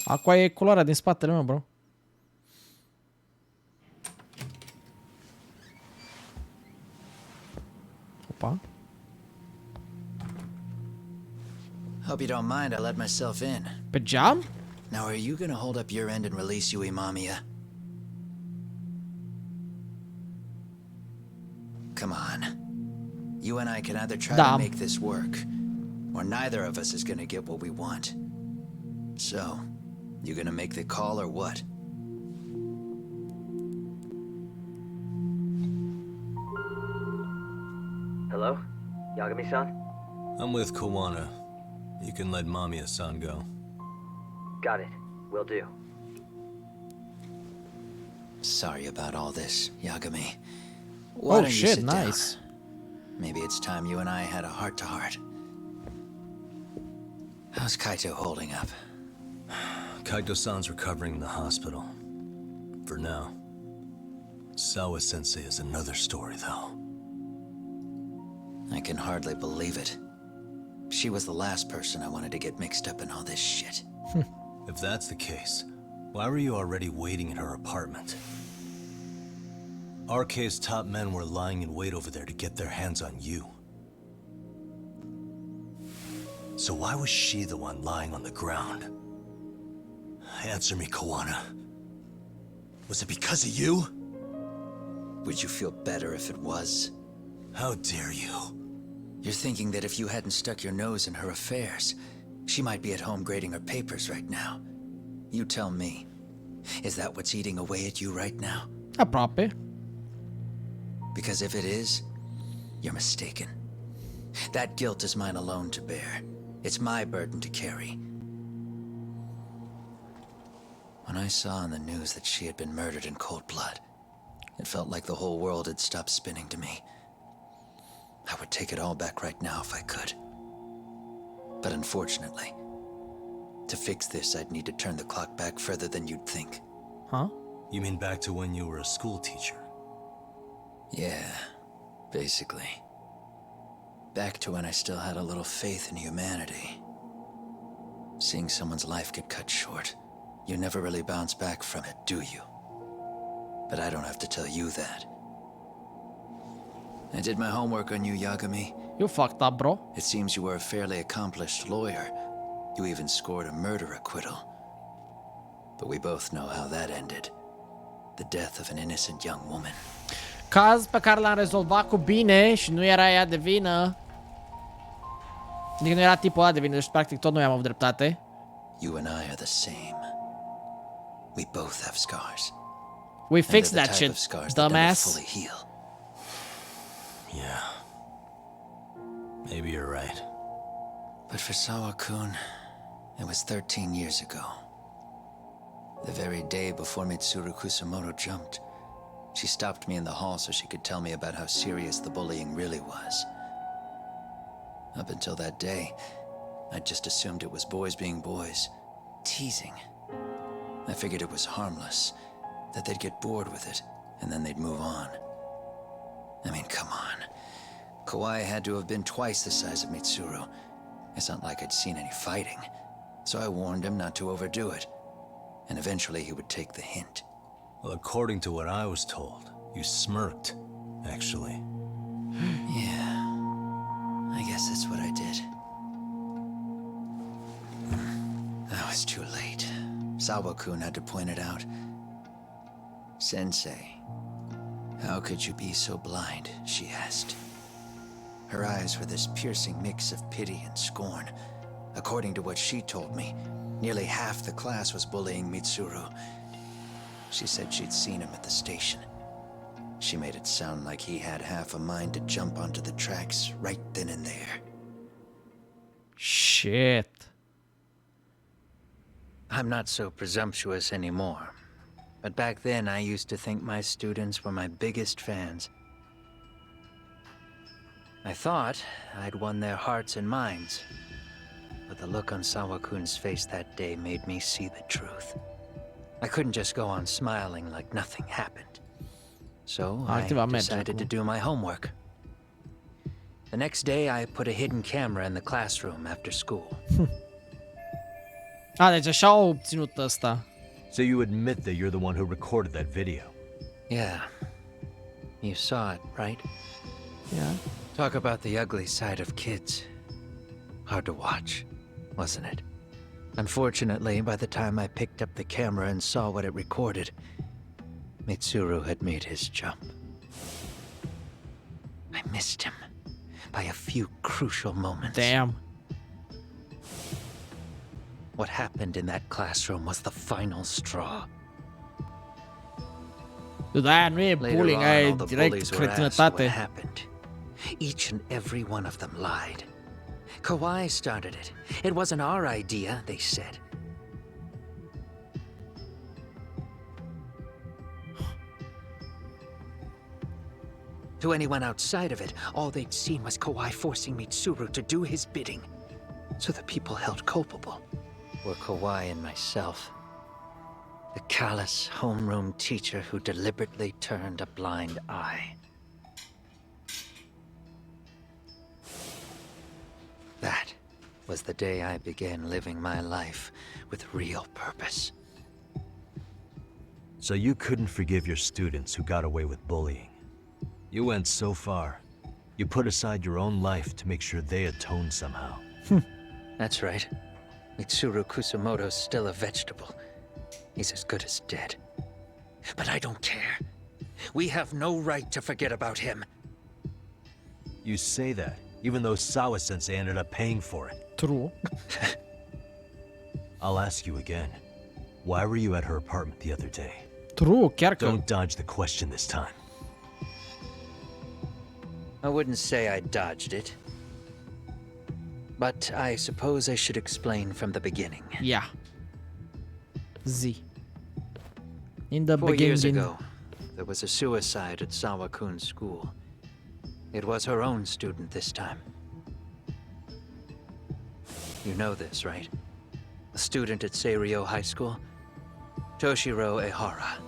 Aqua e culoarea din spatele meu, bro. Opa. Hope you don't mind, I let myself in. Pe geam? Now, are you gonna hold up your end and release Uimamia? Come on. You and I can either try to make this work, or neither of us is gonna get what we want. So, you gonna make the call or what? Hello? Yagami-san? I'm with Kawana. You can let Mamiya-san go. Got it. Will do. Sorry about all this, Yagami. Why don't you shit, sit nice. down? Maybe it's time you and I had a heart-to-heart. How's Kaito holding up? Kaito-san's recovering in the hospital. For now. Sawa-sensei is another story, though. I can hardly believe it. She was the last person I wanted to get mixed up in all this shit. If that's the case, why were you already waiting in her apartment? RK's top men were lying in wait over there to get their hands on you. So why was she the one lying on the ground? Answer me, Kawana. Was it because of you? Would you feel better if it was? How dare you? You're thinking that if you hadn't stuck your nose in her affairs, she might be at home grading her papers right now. You tell me. Is that what's eating away at you right now? Aproape. Because if it is, you're mistaken. That guilt is mine alone to bear. It's my burden to carry. When I saw on the news that she had been murdered in cold blood, it felt like the whole world had stopped spinning to me. I would take it all back right now if I could. But unfortunately, to fix this, I'd need to turn the clock back further than you'd think. Huh? You mean back to when you were a school teacher? Yeah, basically. Back to when I still had a little faith in humanity. Seeing someone's life get cut short, you never really bounce back from it, do you? But I don't have to tell you that. I did my homework on you, Yagami. You fucked up, bro. It seems you were a fairly accomplished lawyer. You even scored a murder acquittal. But we both know how that ended. The death of an innocent young woman. Caz pe care l-am rezolvat cu bine și nu era ea de vină. Adică nu era tipul ăla de vină, deci practic tot noi am avut dreptate. You and I are the same. We both have scars. We fixed that shit, dumbass. Fully heal. Yeah. Maybe you're right. But for Sawa-kun, it was 13 years ago. The very day before Mitsuru Kusamoto jumped, she stopped me in the hall so she could tell me about how serious the bullying really was. Up until that day, I just assumed it was boys being boys, teasing. I figured it was harmless, that they'd get bored with it, and then they'd move on. I mean, come on. Kawai had to have been twice the size of Mitsuru. It's not like I'd seen any fighting. So I warned him not to overdo it. And eventually he would take the hint. Well, according to what I was told, you smirked, actually. Yeah. I guess that's what I did. I was too late. Sawa-kun had to point it out. Sensei, how could you be so blind? She asked. Her eyes were this piercing mix of pity and scorn. According to what she told me, nearly half the class was bullying Mitsuru. She said she'd seen him at the station. She made it sound like he had half a mind to jump onto the tracks right then and there. Shit. I'm not so presumptuous anymore. But back then, I used to think my students were my biggest fans. I thought I'd won their hearts and minds. But the look on Sawa-kun's face that day made me see the truth. I couldn't just go on smiling like nothing happened. So I decided to do my homework. The next day, I put a hidden camera in the classroom after school. Deci așa au obținut ăsta. So you admit that you're the one who recorded that video? Yeah. You saw it, right? Yeah. Talk about the ugly side of kids. Hard to watch, wasn't it? Unfortunately, by the time I picked up the camera and saw what it recorded, Mitsuru had made his jump. I missed him by a few crucial moments. Damn. What happened in that classroom was the final straw. Da, nu e Later bullying, on, aia e all the direct bullies were asked what cretinătate. happened. Each and every one of them lied. Kawhi started it. It wasn't our idea, they said. To anyone outside of it, all they'd seen was Kawhi forcing Mitsuru to do his bidding. So the people held culpable were Kawhi and myself. The callous homeroom teacher who deliberately turned a blind eye. That was the day I began living my life with real purpose. So you couldn't forgive your students who got away with bullying. You went so far. You put aside your own life to make sure they atone somehow. That's right. Mitsuru Kusamoto's still a vegetable. He's as good as dead. But I don't care. We have no right to forget about him. You say that, even though Sawa-sensei ended up paying for it. True. I'll ask you again. Why were you at her apartment the other day? True, chiar că... Don't dodge the question this time. I wouldn't say I dodged it. But I suppose I should explain from the beginning. Yeah. Z. In the 4 years beginning. ago, there was a suicide at Sawa-kun's school. It was her own student this time. You know this, right? A student at Seiryo High School? Toshiro Ehara.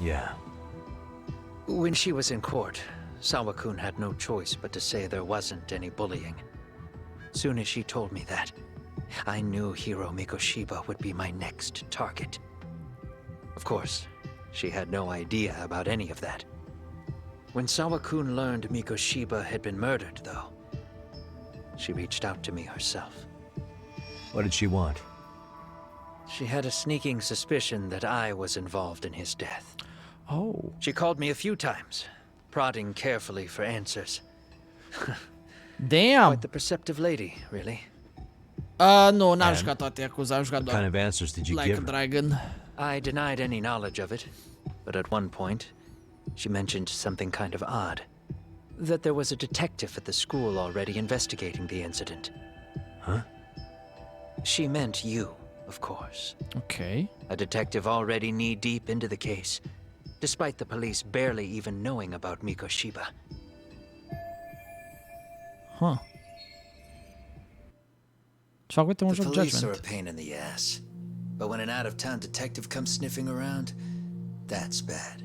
Yeah. When she was in court, Sawa-kun had no choice but to say there wasn't any bullying. Soon as she told me that, I knew Hiro Mikoshiba would be my next target. Of course, she had no idea about any of that. When Sawa-kun learned Mikoshiba had been murdered, though, she reached out to me herself. What did she want? She had a sneaking suspicion that I was involved in his death. Oh. She called me a few times, prodding carefully for answers. Damn. Quite the perceptive lady, really. Nu, n-am jucat toate Yakuza, am jucat What doar kind of answers did you Like a give her? Dragon. I denied any knowledge of it, but at one point, she mentioned something kind of odd. That there was a detective at the school already investigating the incident. Huh? She meant you, of course. Ok. A detective already knee-deep into the case, despite the police barely even knowing about Mikoshiba. Huh. Și fac, uite, un The joc police are a Judgement. pain in the ass. But when an out-of-town detective comes sniffing around, that's bad.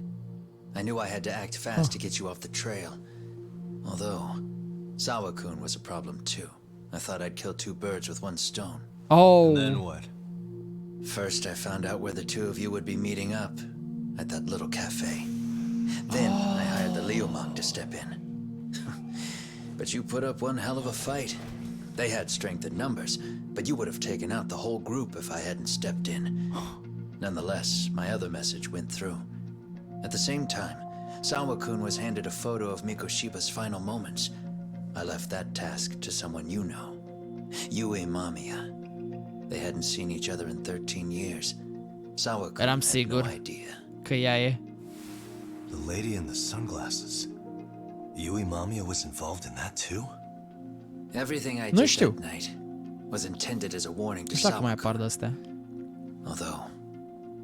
I knew I had to act fast to get you off the trail. Although, Sawa-kun was a problem too. I thought I'd kill two birds with one stone. Oh. Then what? First, I found out where the two of you would be meeting up, at that little cafe. Then, I hired the Liumang to step in. But you put up one hell of a fight. They had strength in numbers, but you would have taken out the whole group if I hadn't stepped in. Nonetheless, my other message went through. At the same time, Sawa-kun was handed a photo of Mikoshiba's final moments. I left that task to someone you know. Yue Mamiya. They hadn't seen each other in 13 years. Sawa-kun Eram had no sigur idea. că ea e. The lady in the sunglasses. Yui Mamiya was involved in that too? Everything I Nu did știu. that night was intended as a warning to Nu știu dacă mai Sawa-kun. apar de-astea. Although,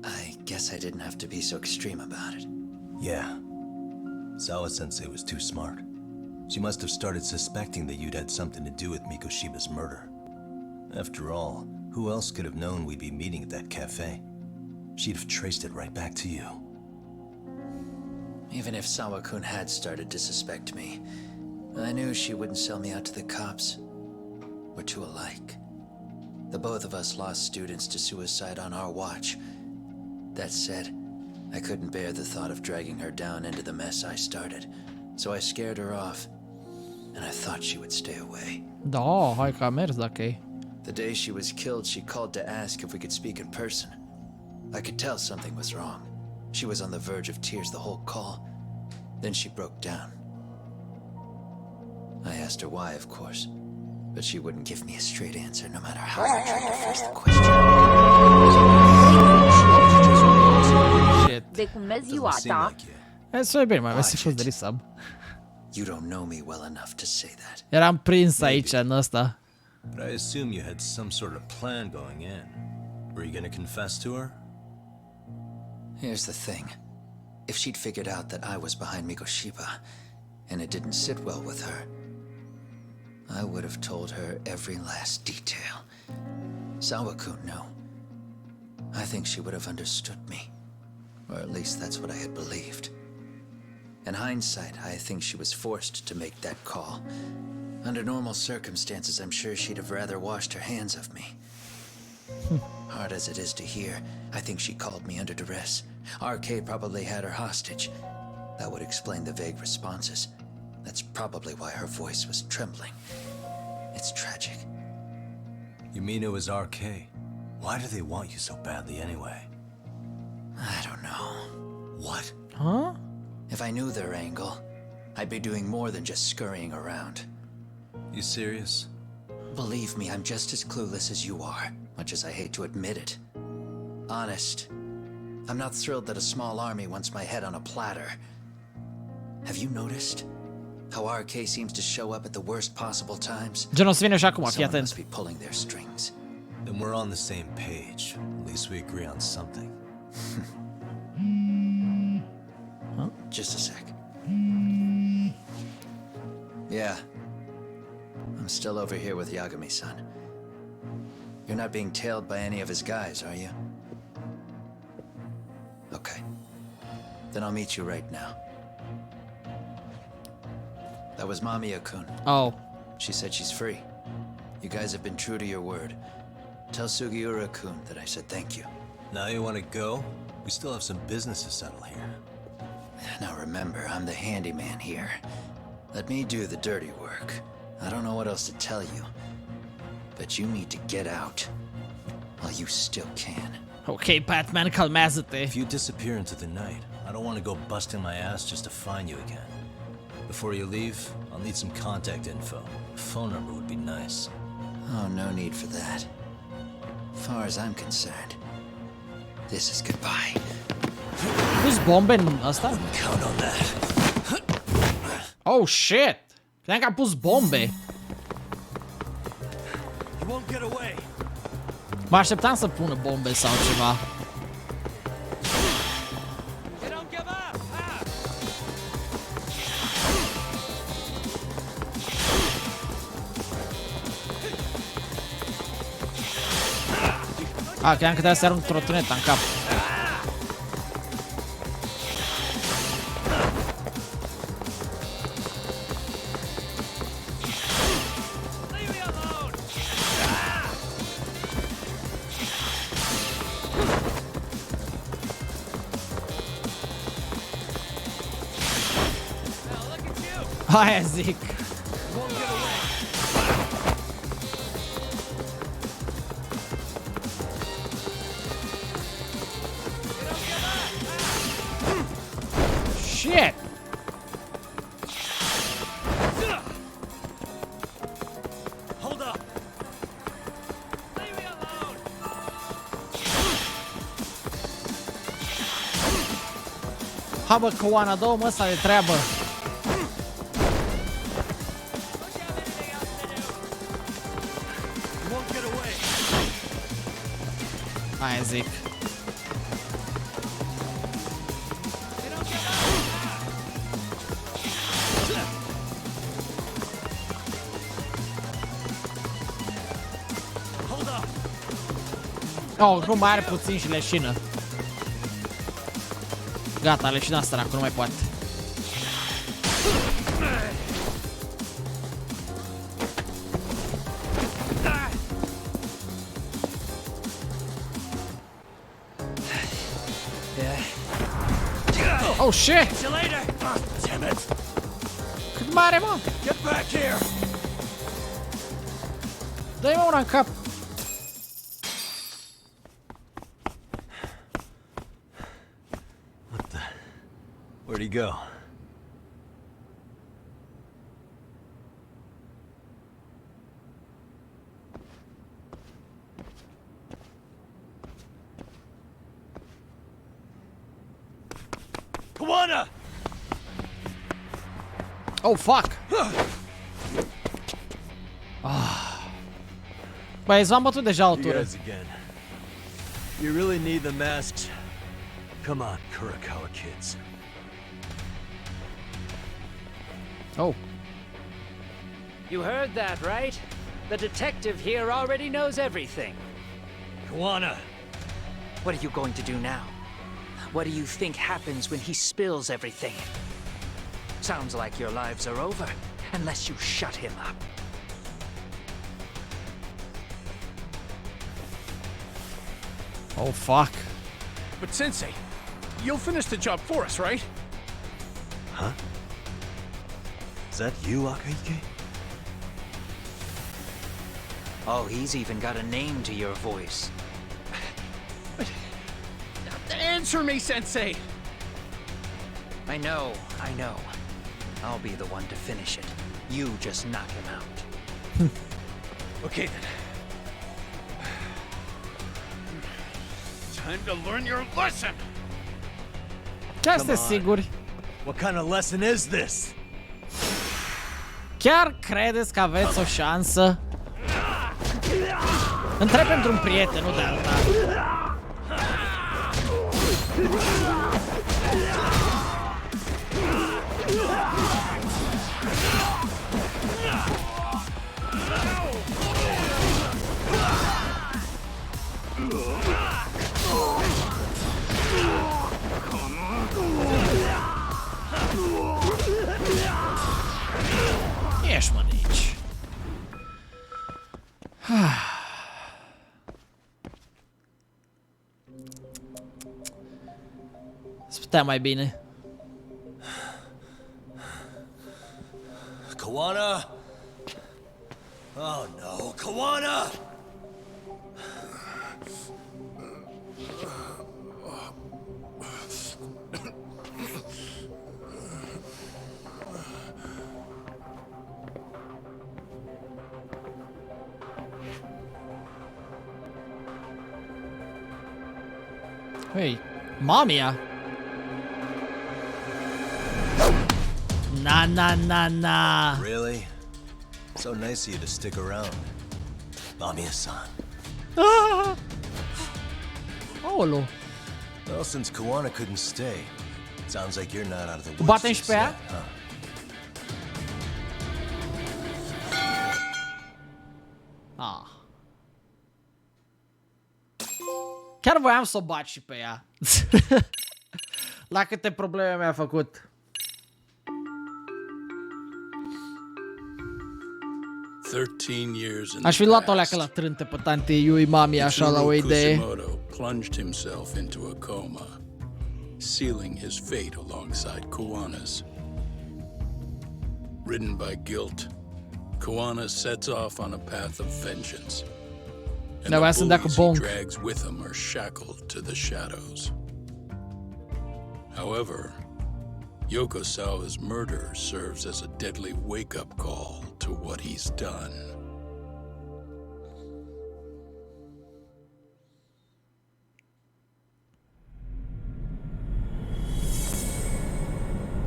I guess I didn't have to be so extreme about it. Yeah. Sawa-sensei was too smart. She must have started suspecting that you'd had something to do with Mikoshiba's murder. After all, who else could have known we'd be meeting at that cafe? She'd have traced it right back to you. Even if Sawa-kun had started to suspect me, I knew she wouldn't sell me out to the cops. We're too alike. The both of us lost students to suicide on our watch. That said, I couldn't bear the thought of dragging her down into the mess I started, so I scared her off, and I thought she would stay away. Da, hai că a mers dacă e. The day she was killed, she called to ask if we could speak in person. I could tell something was wrong. She was on the verge of tears the whole call. Then she broke down. I asked her why, of course, but she wouldn't give me a straight answer no matter how I tried to phrase the question. Shit. De bună ziua Doesn't seem ta. like you. E, să bine, mai mersi fost de resub. You don't know me well enough to say that. Eram prins aici în ăsta. But I assume you had some sort of plan going in. Were you gonna confess to her? Here's the thing. If she'd figured out that I was behind Mikoshiba, and it didn't sit well with her, I would have told her every last detail. Sawakun knew. I think she would have understood me. Or at least that's what I had believed. In hindsight, I think she was forced to make that call. Under normal circumstances, I'm sure she'd have rather washed her hands of me. Hard as it is to hear, I think she called me under duress. RK probably had her hostage. That would explain the vague responses. That's probably why her voice was trembling. It's tragic. You mean it was RK? Why do they want you so badly anyway? I don't know. What? Huh? If I knew their angle, I'd be doing more than just scurrying around. You serious? Believe me, I'm just as clueless as you are, much as I hate to admit it. Honest, I'm not thrilled that a small army wants my head on a platter. Have you noticed how RK seems to show up at the worst possible times? Gen o să vină și acum, fii Someone atent. must be pulling their strings. Then we're on the same page. At least we agree on something. Just a sec. Yeah. I'm still over here with Yagami-san. You're not being tailed by any of his guys, are you? Okay. Then I'll meet you right now. That was Mamiya-kun. Oh. She said she's free. You guys have been true to your word. Tell Sugiura-kun that I said thank you. Now you want to go? We still have some business to settle here. Now remember, I'm the handyman here. Let me do the dirty work. I don't know what else to tell you, but you need to get out while you still can. Ok, Batman, calmează-te. If you disappear into the night, I don't want to go busting my ass just to find you again. Before you leave, I'll need some contact info. A phone number would be nice. Oh, no need for that. As far as I'm concerned, this is goodbye. Pus bombe în ăsta? Count on that. Oh, shit! Credeam că a pus bombe. You won't get away. Mă așteptam să pună bombe sau ceva. Credeam că trebuie să arunc trotuneta în cap. Aia zic. Shit. Hold up. Leave me alone. Ha bă, cu Oana, dă-o-mă ăsta de treabă. Aia zic. Oh, nu mai are puțin și leșină. Gata, leșina asta, dacă nu mai poate. Oh shit! See you later. Ah, damn it! Cât mai are, mă? Get back here! Dă-i, mă, una în cap. What the? Where'd he go? Kawana! Oh, fuck! Băi, z-am bătut deja You altură. guys again. You really need the masks? Come on, Kurokawa kids. Oh. You heard that, right? The detective here already knows everything. Kawana! What are you going to do now? What do you think happens when he spills everything? Sounds like your lives are over, unless you shut him up. Oh, fuck. But Sensei, you'll finish the job for us, right? Huh? Is that you, Akaike? Oh, he's even got a name to your voice. Answer me, Sensei! I know. I'll be the one to finish it. You just knock him out. Okay then. Time to learn your lesson! Chiar sunteți siguri? What kind of lesson is this? Chiar credeți că aveți o șansă? Întreb pentru un prieten, nu de alta. Ieși, mă, de aici. Să putea mai bine. Kawana? Oh no, Kawana! Hey, Mamia. Nah. Really? So nice of you to stick around. Mamiya-san. Ah! Aolo. Well, since Kawana couldn't stay, sounds like you're not out of the woods Batem și just pe ea? yet, huh? Ah. Chiar voiam să o bat și pe ea. La câte probleme mi-a făcut. 13 years in Aș fi the luat o past, leacă la trânte pe tante Yui Mami așa la o Mitsuru idee. Kusumoto plunged himself into a coma, sealing his fate alongside Kawana's. Ridden by guilt, Kawana sets off on a path of vengeance, and Now, the as in that bullies he bonk. drags with him are shackled to the shadows. However, Yokosawa's murder serves as a deadly wake-up call to what he's done.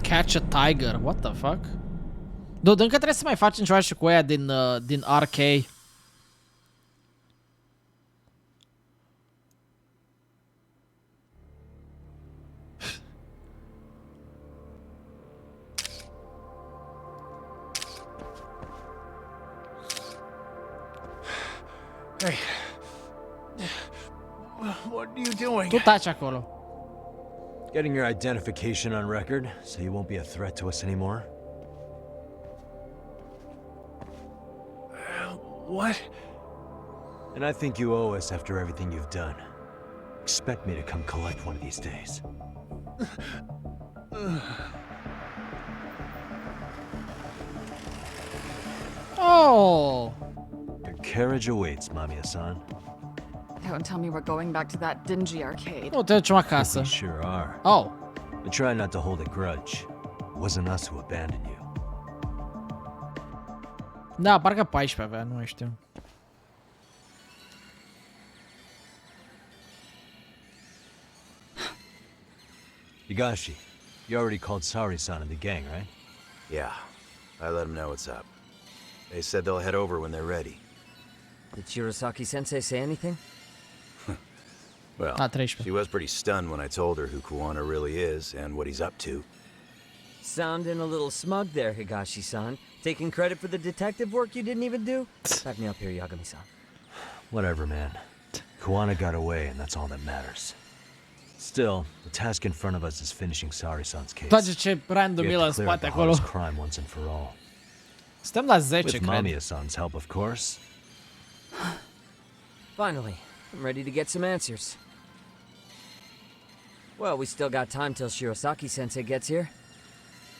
Catch a tiger, what the fuck? Dude, încă trebuie să mai facem ceva și cu aia din RK. Hey. What are you doing? Tu taci acolo. Getting your identification on record, so you won't be a threat to us anymore? What? And I think you owe us after everything you've done. Expect me to come collect one of these days. Oh! Your carriage awaits, Mamiya-san. Don't tell me we're going back to that dingy arcade. Nu, te ducem acasă. We sure are. Oh. But try not to hold a grudge. It wasn't us who abandoned you. Da, parcă 14 avea, nu mai știu. Higashi, you already called Sari-san and the gang, right? Yeah, I let them know what's up. They said they'll head over when they're ready. Did Shirosaki-sensei say anything? Well, 13. she was pretty stunned when I told her who Kuwana really is and what he's up to. Sounding a little smug there, Higashi-san. Taking credit for the detective work you didn't even do? Back me up here, Yagami-san. Whatever, man. Kuwana got away, and that's all that matters. Still, the task in front of us is finishing Sari-san's case. Place ce random We e la have to clear up spate the acolo. hottest crime once and for all. Suntem la 10, With cred. Mamiya-san's help, of course. Finally, I'm ready to get some answers. Well, we still got time till Shirosaki-sensei gets here.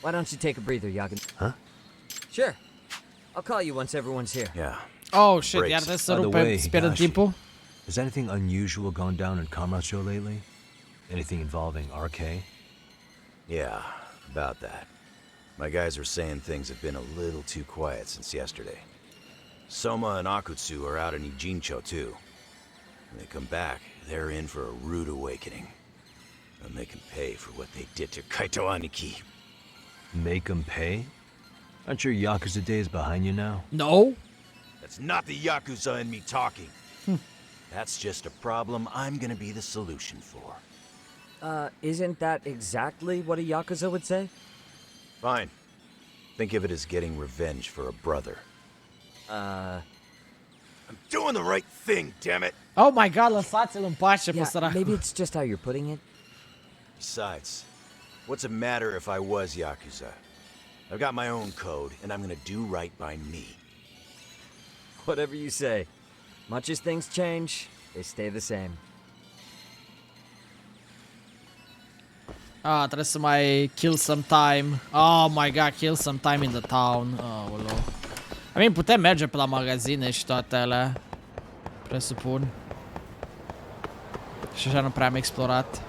Why don't you take a breather, Yagami? Huh? Sure. I'll call you once everyone's here. Yeah. Oh, shit, Breaks. iar trebuie să By the rupem, way, să pierdem Higashi, timpul? Has anything unusual gone down in Kamasho lately? Anything involving RK? Yeah, about that. My guys are saying things have been a little too quiet since yesterday. Soma and Akutsu are out in Ijincho too. When they come back, they're in for a rude awakening. And they can pay for what they did to Kaito Aniki. Make them pay? Aren't your Yakuza days behind you now? No? That's not the Yakuza in me talking. That's just a problem I'm gonna be the solution for. Isn't that exactly what a Yakuza would say? Fine. Think of it as getting revenge for a brother. I'm doing the right thing, damn it! Oh my god, lăsați-l în pace pe Yeah, săracu. maybe it's just how you're putting it. Besides, what's it matter if I was Yakuza? I've got my own code, and I'm gonna do right by me. Whatever you say. Much as things change, they stay the same. Ah, trebuie să mai kill some time. Oh my god, kill some time in the town. Aoleu. I mean, putem merge pe la magazine și toate alea. Presupun. Și așa nu prea am explorat.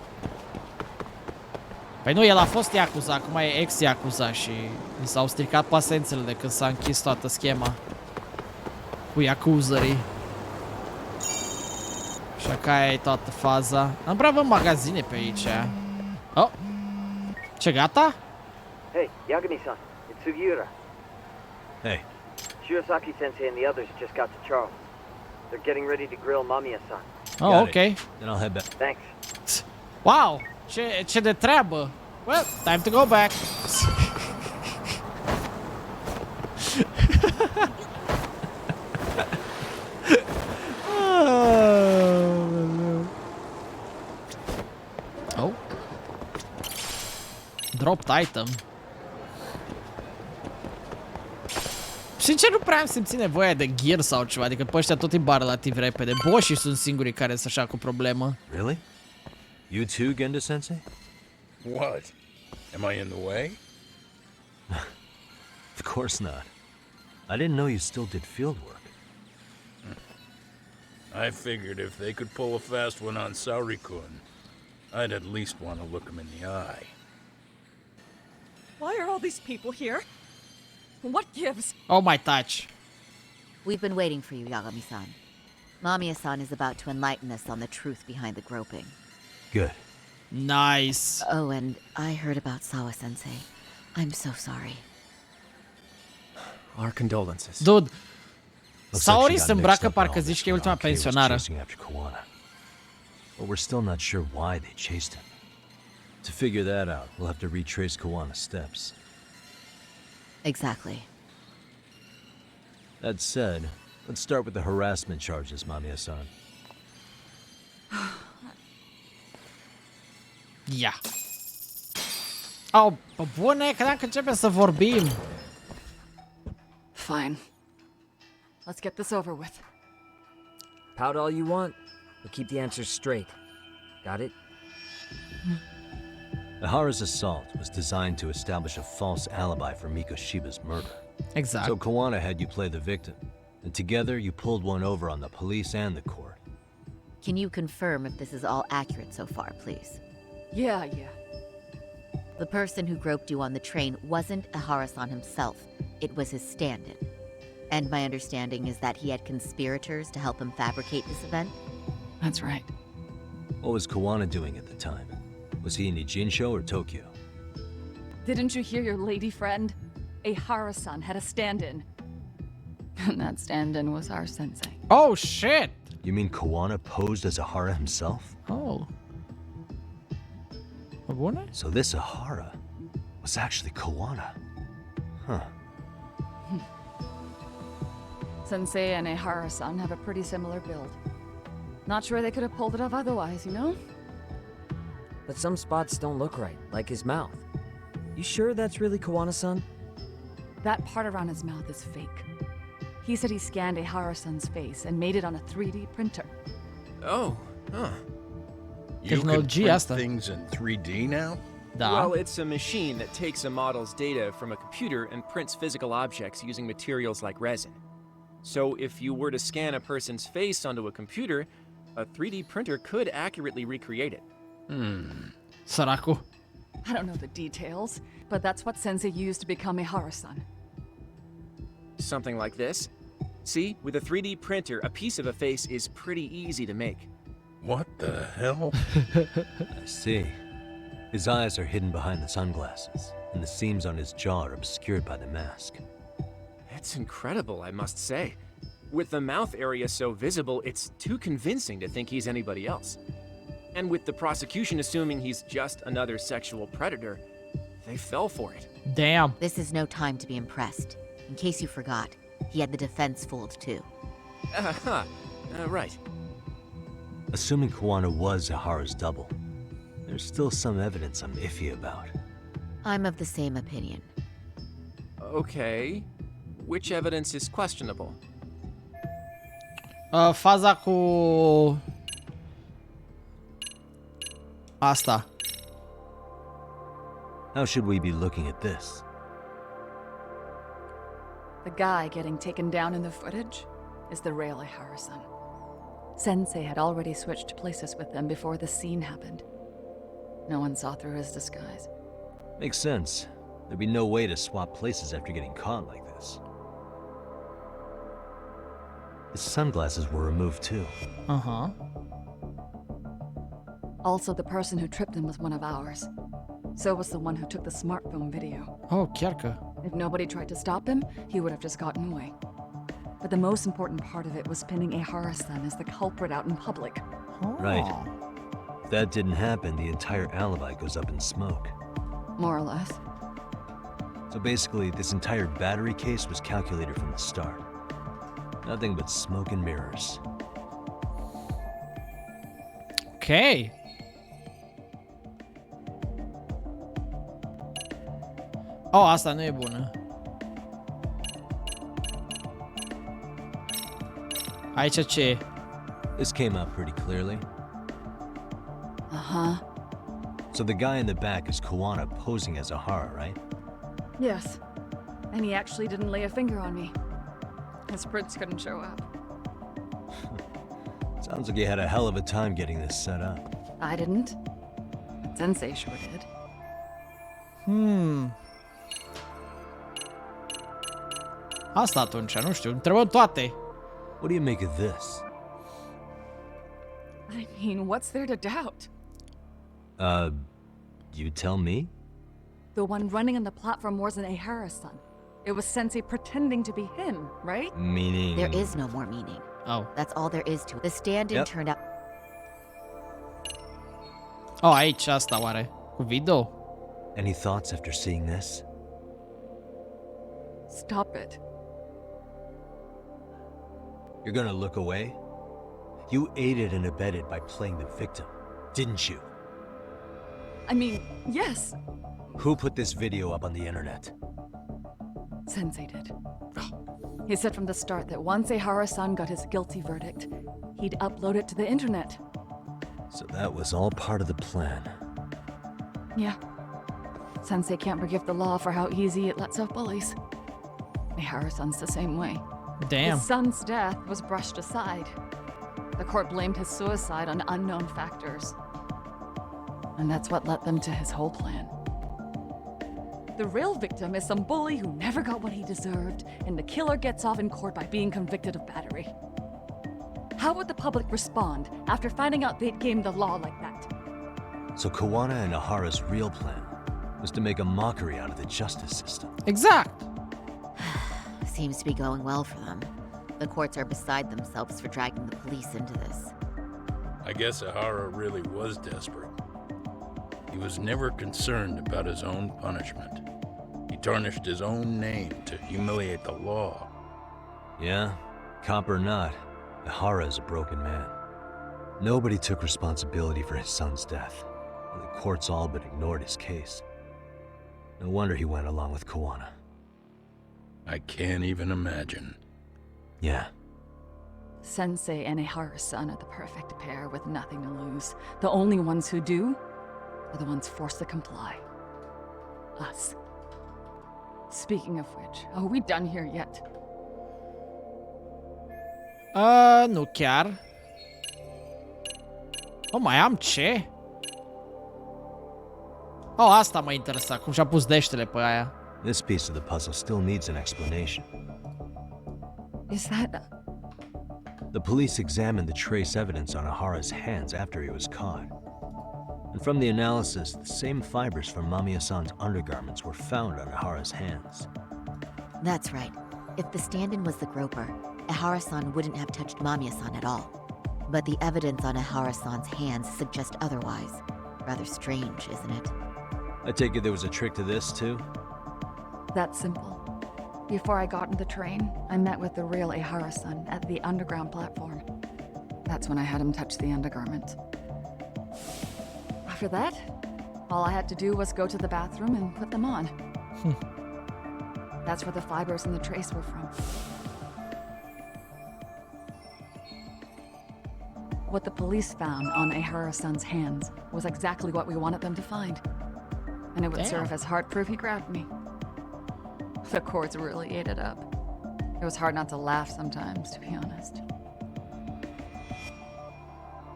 Păi nu, el a fost Yakuza, acum e ex-Yakuza și mi s-au stricat pasențele de când s-a închis toată schema cu Yakuzării. Și aia e toată faza. Am prea văd magazine pe aici. Oh! Ce, gata? Hey, Yagami-san, it's Sugiura. Hey, Shirosaki-sensei and the others just got to Charles. They're getting ready to grill Mamiya-san. Oh, got ok. it. Then I'll head back. Thanks. Wow! Ce de treabă! Well, time to go back. Oh. Dropped item. Sincer, nu prea am simțit nevoia de gear sau ceva, adică pe ăștia tot îi bar relativ repede. Boșii sunt singurii care sunt așa cu problemă. Really? You too, Genda-sensei? What? Am I in the way? Of course not. I didn't know you still did field work. I figured if they could pull a fast one on Sauri-kun, I'd at least want to look him in the eye. Why are all these people here? What gives? Oh my touch. We've been waiting for you, Yagami-san. Mamiya-san is about to enlighten us on the truth behind the groping. Good. Nice. Oh, and I heard about Sawa-sensei. I'm so sorry. Our condolences. Dude, Looks Saori like she se got îmbracă mixed up in parcă all zici this că e when ultima RK was pensionară. chasing after Kuwana. But we're still not sure why they chased him. To figure that out, we'll have to retrace Kuwana's steps. Exactly. That said, let's start with the harassment charges, Mamiya-san. Ia. Oh, pe bune, credeam că începem să vorbim. Fine. Let's get this over with. Pout all you want, but keep the answers straight. Got it? Ahara's assault was designed to establish a false alibi for Mikoshiba's murder. Exact. So Kawana had you play the victim, and together you pulled one over on the police and the court. Can you confirm if this is all accurate so far, please? Yeah. The person who groped you on the train wasn't Ahara-san himself. It was his stand-in. And my understanding is that he had conspirators to help him fabricate this event? That's right. What was Kawana doing at the time? Was he in Ijinsho or Tokyo? Didn't you hear your lady friend? Ahara-san had a stand-in. And that stand-in was our sensei. Oh shit! You mean Kawana posed as Ahara himself? Oh. What? So this Ahara was actually Kawana. Huh. Sensei and Ahara-san have a pretty similar build. Not sure they could have pulled it off otherwise, you know? But some spots don't look right, like his mouth. You sure that's really Kawana-san? That part around his mouth is fake. He said he scanned Ahara-san's face and made it on a 3D printer. Oh, huh. You can Technology print asta. things in 3D now? Da. Well, it's a machine that takes a model's data from a computer and prints physical objects using materials like resin. So if you were to scan a person's face onto a computer, a 3D printer could accurately recreate it. Saraku. I don't know the details, but that's what Sensei used to become Ahara-san. Something like this. See, with a 3D printer, a piece of a face is pretty easy to make. What the hell? I see. His eyes are hidden behind the sunglasses, and the seams on his jaw are obscured by the mask. It's incredible, I must say. With the mouth area so visible, it's too convincing to think he's anybody else. And with the prosecution assuming he's just another sexual predator, they fell for it. Damn. This is no time to be impressed. In case you forgot, he had the defense fooled too. Right. Assuming Kawana was Ahara's double, there's still some evidence I'm iffy about. I'm of the same opinion. Okay. Which evidence is questionable? Faza cu... Asta. How should we be looking at this? The guy getting taken down in the footage is the real Ahara-san. Sensei had already switched places with them before the scene happened. No one saw through his disguise. Makes sense. There'd be no way to swap places after getting caught like this. His sunglasses were removed too. Uh-huh. Also, the person who tripped him was one of ours. So was the one who took the smartphone video. Oh, Kierka. If nobody tried to stop him, he would have just gotten away. But the most important part of it was pinning Ahara-san as the culprit out in public. Oh. Right. If that didn't happen, the entire alibi goes up in smoke. More or less. So basically, this entire battery case was calculated from the start. Nothing but smoke and mirrors. Okay. Oh, asta nu e bună. Aici ce e? This came out pretty clearly. Uh-huh. So the guy in the back is Kawana posing as Ahara, right? Yes. And he actually didn't lay a finger on me. His prints couldn't show up. Sounds like you had a hell of a time getting this set up. I didn't. But Sensei sure did. Asta atunci, nu știu, întrebăm toate. What do you make of this? I mean, what's there to doubt? You tell me? The one running on the platform wasn't Ahara-san. It was Sensei pretending to be him, right? Meaning... There is no more meaning. Oh. That's all there is to it. The stand-in Yep. turned out... Oh, aici asta oare? Cu video? Any thoughts after seeing this? Stop it. You're gonna look away? You aided and abetted by playing the victim, didn't you? I mean, yes, Who put this video up on the internet? Sensei did. He said from the start that once Ahara-san got his guilty verdict, he'd upload it to the internet. So that was all part of the plan. Yeah. Sensei can't forgive the law for how easy it lets off bullies. Harrison's the same way. Damn. His son's death was brushed aside. The court blamed his suicide on unknown factors. And that's what led them to his whole plan. The real victim is some bully who never got what he deserved, and the killer gets off in court by being convicted of battery. How would the public respond after finding out they'd gamed the law like that? So Kawana and Ahara's real plan was to make a mockery out of the justice system. Exact. Seems to be going well for them. The courts are beside themselves for dragging the police into this. I guess Ahara really was desperate. He was never concerned about his own punishment. He tarnished his own name to humiliate the law. Yeah, cop or not, Ahara is a broken man. Nobody took responsibility for his son's death, and the courts all but ignored his case. No wonder he went along with Kawana. I can't even imagine. Yeah. Sensei and Ahara-san are the perfect pair with nothing to lose. The only ones who do are the ones forced to comply. Us. Speaking of which, are we done here yet? Nu chiar. Oh, mai am ce? Oh, asta mă interesa, cum și-a pus deștele pe aia. This piece of the puzzle still needs an explanation. Is that... The police examined the trace evidence on Ahara's hands after he was caught. And from the analysis, the same fibers from Mamiya-san's undergarments were found on Ahara's hands. That's right. If the stand-in was the groper, Ahara-san wouldn't have touched Mamiya-san at all. But the evidence on Ahara-san's hands suggests otherwise. Rather strange, isn't it? I take it there was a trick to this, too? That's simple. Before I got in the train, I met with the real Ahara-san at the underground platform. That's when I had him touch the undergarment. After that, all I had to do was go to the bathroom and put them on. That's where the fibers in the trace were from. What the police found on Ahara-san's hands was exactly what we wanted them to find. And it would serve as hard proof he grabbed me. The courts really ate it up. It was hard not to laugh sometimes, to be honest.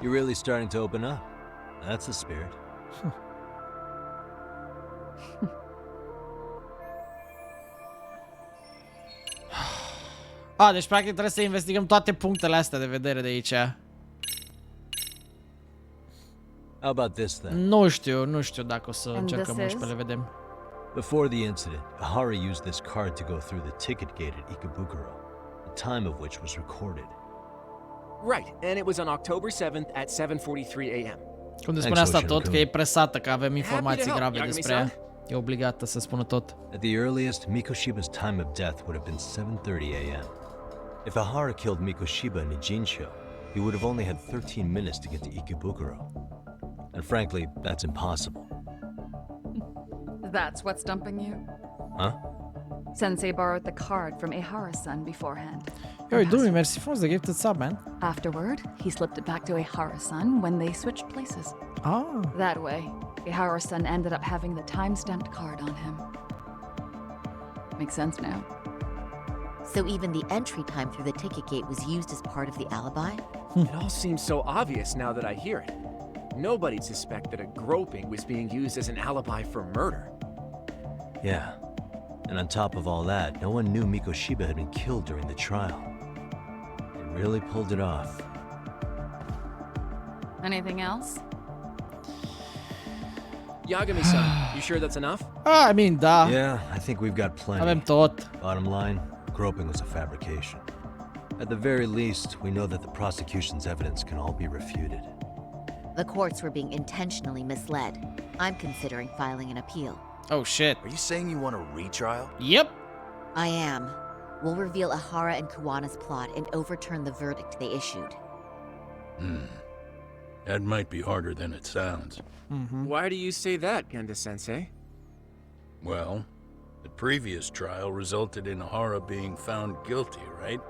You're really starting to open up. That's the spirit. Deci practic trebuie să investigăm toate punctele astea de vedere de aici. How about this then? Nu știu dacă o să încercăm 11, le vedem. Before the incident, Ahara used this card to go through the ticket gate at Ikebukuro, the time of which was recorded. Right, and it was on October 7th at 7:43 a.m. Cum spune asta tot, că e presată, că avem informații grave despre ea. E obligată să spună tot. At the earliest, Mikoshiba's time of death would have been 7:30 a.m. If Ahara killed Mikoshiba in Ijincho, he would have only had 13 minutes to get to Ikebukuro. And frankly, that's impossible. That's what's stumping you? Huh? Sensei borrowed the card from Ahara-san beforehand. Yo, Dumi, merci frumos de gifted sub, man. Afterward, he slipped it back to Ahara-san when they switched places. That way, Ahara-san ended up having the time-stamped card on him. Makes sense now. So even the entry time through the ticket gate was used as part of the alibi? It all seems so obvious now that I hear it. Nobody'd suspect that a groping was being used as an alibi for murder. Yeah. And on top of all that, no one knew Mikoshiba had been killed during the trial. They really pulled it off. Anything else? Yagami-san, you sure that's enough? I mean, da. Yeah, I think we've got plenty. Avem tot. Bottom line, groping was a fabrication. At the very least, we know that the prosecution's evidence can all be refuted. The courts were being intentionally misled. I'm considering filing an appeal. Oh shit. Are you saying you want a retrial? Yep. I am. We'll reveal Ahara and Kawana's plot and overturn the verdict they issued. That might be harder than it sounds. Why do you say that, Genda-sensei? Well, the previous trial resulted in Ahara being found guilty, right?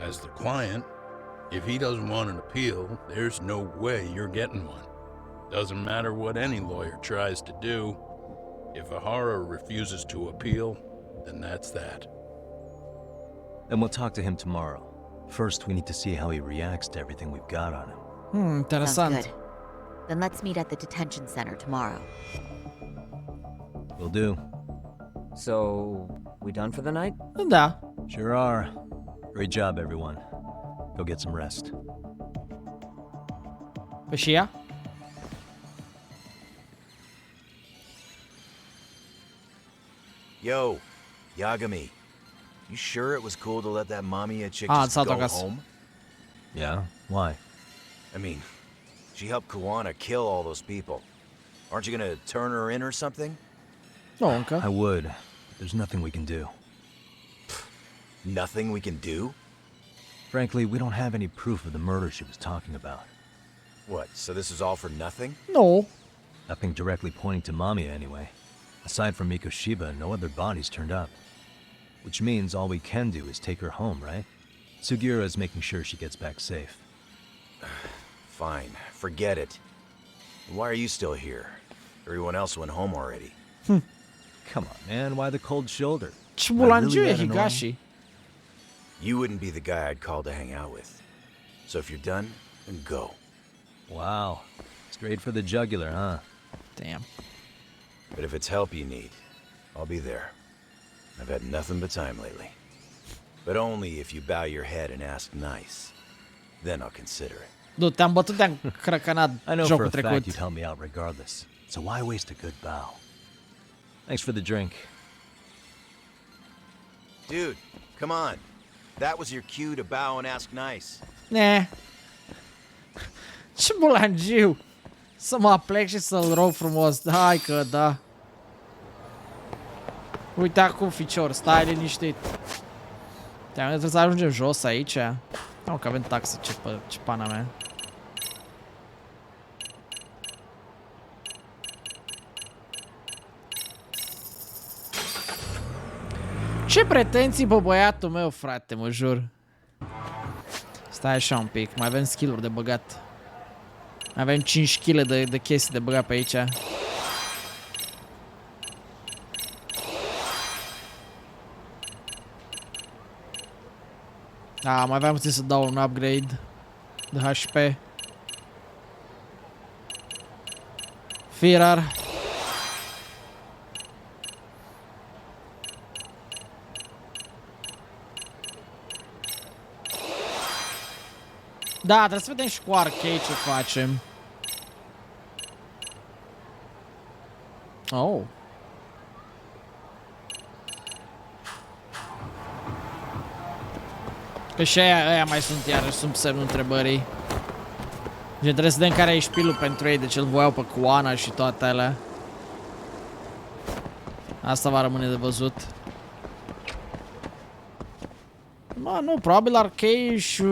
As the client, if he doesn't want an appeal, there's no way you're getting one. Doesn't matter what any lawyer tries to do. If Ahara refuses to appeal, then that's that. Then we'll talk to him tomorrow. First, we need to see how he reacts to everything we've got on him. Sounds Interesant. good. Then let's meet at the detention center tomorrow. Will do. So, we done for the night? Da. Sure are. Great job, everyone. Go get some rest. Păi și ea? Yo, Yagami. You sure it was cool to let that Mamiya chick Ah, just it's not go like us. home? Yeah? Why? I mean, she helped Kuwana kill all those people. Aren't you gonna turn her in or something? Nu, încă. I would. But there's nothing we can do. Nothing we can do? Frankly, we don't have any proof of the murder she was talking about. What, so this is all for nothing? Nu. Nothing directly pointing to Mamiya, anyway. Aside from Mikoshiba, no other bodies turned up. Which means all we can do is take her home, right? Sugiura is making sure she gets back safe. Fine, forget it. Why are you still here? Everyone else went home already. Come on, man, why the cold shoulder? Ce Am I bulangiu really e that annoying? Higashi? You wouldn't be the guy I'd call to hang out with. So if you're done, then go. Wow. Straight for the jugular, huh? Damn. But if it's help you need, I'll be there. I've had nothing but time lately. But only if you bow your head and ask nice. Then I'll consider it. Du, te-am bătut, te-am crăcănat I know for jocul a fact trecut. you'd help me out regardless. So why waste a good bow? Thanks for the drink. Dude, come on. That was your cue to bow and ask nice. Ne. Ce bulangiu. Să mă aplec și să-l rog frumos. Hai că da. Uite acum, ficior, stai liniștit. Trebuie să ajungem jos aici. Nu, că avem taxe, ce pana mea. Ce pretenții pe băiatul meu, frate, mă jur. Stai așa un pic, mai avem skill-uri de băgat. Mai avem 5 kg de chestii de băgat pe aici. Da, mai aveam puțin să dau un upgrade de HP. Firar. Da, trebuie să vedem și cu arcade ce facem. Oh. Că și aia mai sunt iarăși sub semnul întrebării. Deci trebuie să vedem care e șpilul pentru ei, deci îl voiau pe Kuwana și toate alea. Asta va rămâne de văzut. Mă, nu, probabil Arcade și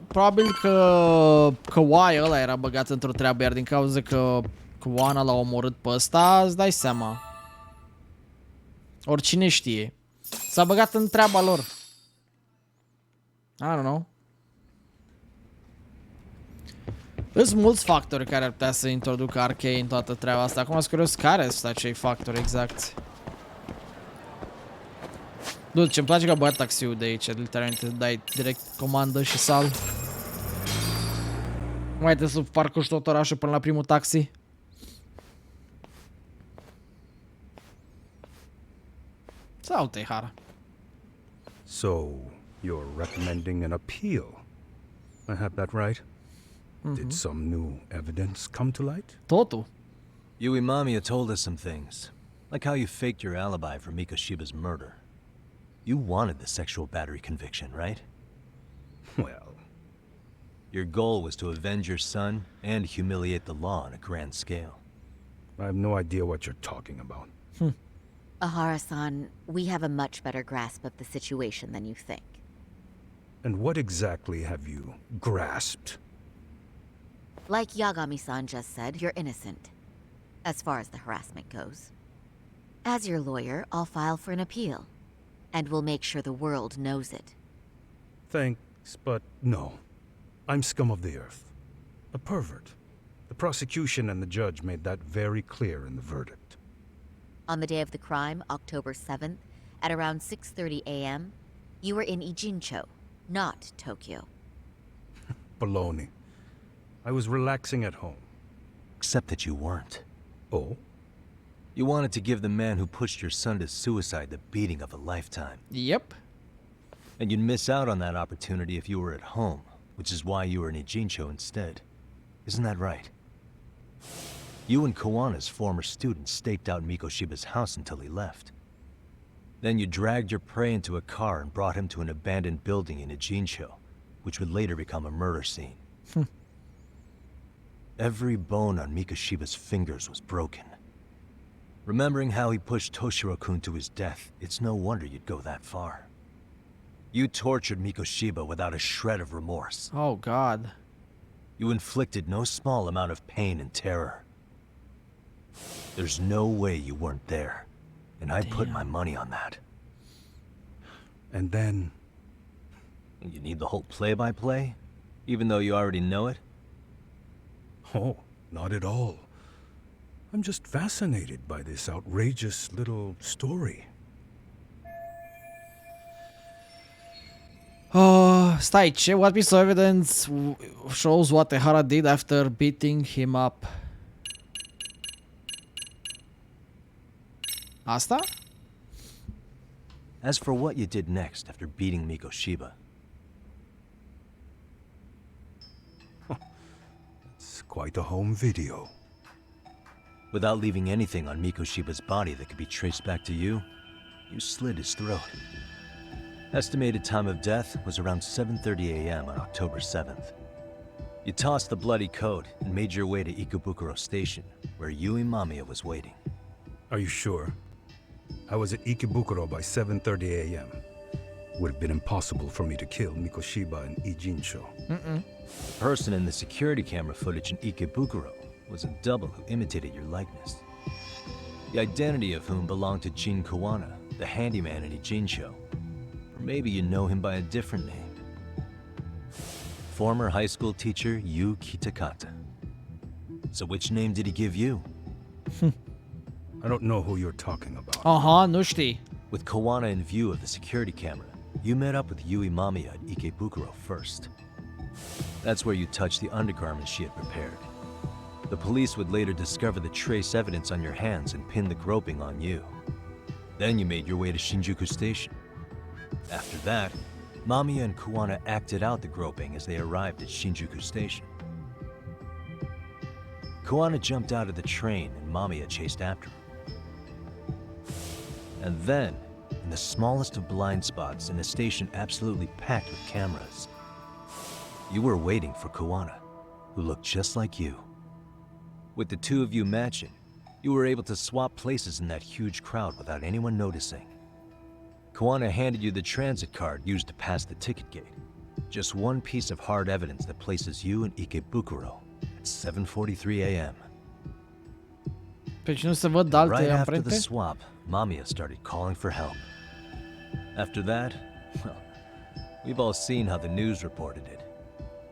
probabil că Y ăla era băgat într-o treabă, iar din cauza că Kuwana l-a omorât pe ăsta, îți dai seama. Oricine știe. S-a băgat în treaba lor. I don't know. Sunt mulți factori care ar putea să introducă Arcade în toată treaba asta. Acum sunt curios care sunt acei factori exact. Du, ce-mi place că băgat taxiul de aici, literalmente dai direct comandă și sal. Mai trebuie să parcurgi tot orașul până la primul taxi. Sau Tehara. So, you're recommending an appeal. I have that right? Did some new evidence come to light? Totul. Yui Mamiya told us some things. Like how you faked your alibi for Mikoshiba's murder. You wanted the sexual battery conviction, right? Well, your goal was to avenge your son and humiliate the law on a grand scale. I have no idea what you're talking about. Ahara-san, we have a much better grasp of the situation than you think. And what exactly have you grasped? Like Yagami-san just said, you're innocent. As far as the harassment goes. As your lawyer, I'll file for an appeal. And we'll make sure the world knows it. Thanks, but no. I'm scum of the earth. A pervert. The prosecution and the judge made that very clear in the verdict. On the day of the crime, October 7th, at around 6:30 a.m., you were in Ijincho, not Tokyo. Baloney. I was relaxing at home. Except that you weren't. Oh? You wanted to give the man who pushed your son to suicide the beating of a lifetime. Yep. And you'd miss out on that opportunity if you were at home, which is why you were in Ijincho instead. Isn't that right? You and Kawana's former student staked out Mikoshiba's house until he left. Then you dragged your prey into a car and brought him to an abandoned building in Ijincho, which would later become a murder scene. Every bone on Mikoshiba's fingers was broken. Remembering how he pushed Toshiro-kun to his death, it's no wonder you'd go that far. You tortured Mikoshiba without a shred of remorse. Oh, God. You inflicted no small amount of pain and terror. There's no way you weren't there, and I'd put my money on that. And then... You need the whole play-by-play? Even though you already know it? Oh, not at all. I'm just fascinated by this outrageous little story. Oh, stai, ce? What piece of evidence shows what Ehara did after beating him up? Asta? As for what you did next after beating Mikoshiba, it's quite a home video. Without leaving anything on Mikoshiba's body that could be traced back to you, you slit his throat. Estimated time of death was around 7:30 a.m. on October 7th. You tossed the bloody coat and made your way to Ikebukuro Station, where Yui Mamiya was waiting. Are you sure? I was at Ikebukuro by 7:30 a.m. Would have been impossible for me to kill Mikoshiba in Ijincho. The person in the security camera footage in Ikebukuro was a double who imitated your likeness. The identity of whom belonged to Jin Kawana, the handyman in Ijincho. Or maybe you know him by a different name. Former high school teacher Yu Kitakata. So which name did he give you? I don't know who you're talking about. Nu știi. With Kawana in view of the security camera, you met up with Yui Mamiya at Ikebukuro first. That's where you touched the undergarments she had prepared. The police would later discover the trace evidence on your hands and pin the groping on you. Then you made your way to Shinjuku Station. After that, Mamiya and Kawana acted out the groping as they arrived at Shinjuku Station. Kawana jumped out of the train and Mamiya chased after him. And then, in the smallest of blind spots in a station absolutely packed with cameras, you were waiting for Kawana, who looked just like you. With the two of you matching, you were able to swap places in that huge crowd without anyone noticing. Kawana handed you the transit card used to pass the ticket gate. Just one piece of hard evidence that places you in Ikebukuro at 7:43 a.m. Deci nu se văd alte Right after amprente? the swap, Mamiya started calling for help. After that, well, we've all seen how the news reported it.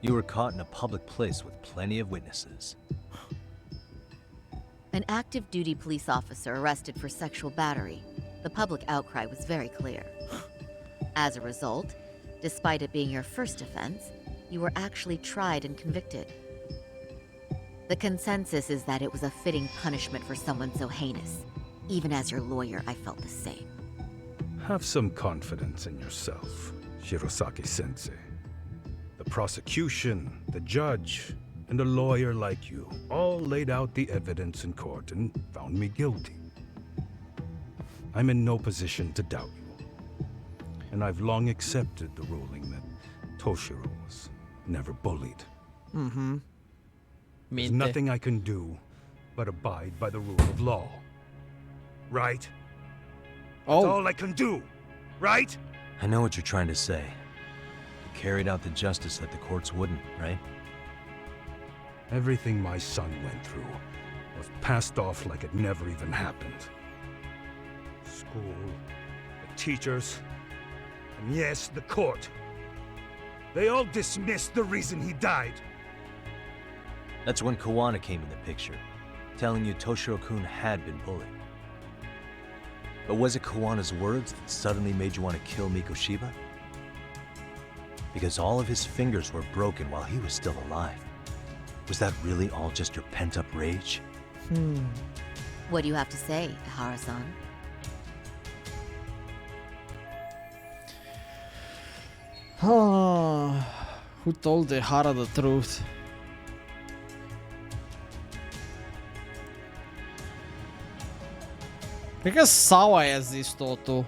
You were caught in a public place with plenty of witnesses. An active duty police officer arrested for sexual battery. The public outcry was very clear. As a result, despite it being your first offense, you were actually tried and convicted. The consensus is that it was a fitting punishment for someone so heinous. Even as your lawyer, I felt the same. Have some confidence in yourself, Shirosaki-sensei. The prosecution, the judge, and a lawyer like you all laid out the evidence in court and found me guilty. I'm in no position to doubt you. And I've long accepted the ruling that Toshiro was never bullied. There's nothing I can do but abide by the rule of law. Right? That's all I can do, right? I know what you're trying to say. You carried out the justice that the courts wouldn't, right? Everything my son went through was passed off like it never even happened. School, the teachers, and yes, the court. They all dismissed the reason he died. That's when Kawana came in the picture, telling you Toshiro-kun had been bullied. But was it Kawana's words that suddenly made you want to kill Mikoshiba? Because all of his fingers were broken while he was still alive. Was that really all just your pent-up rage? What do you have to say, Ihara-san? Who told Ihara the truth? Cred că Sawa i-a zis totul.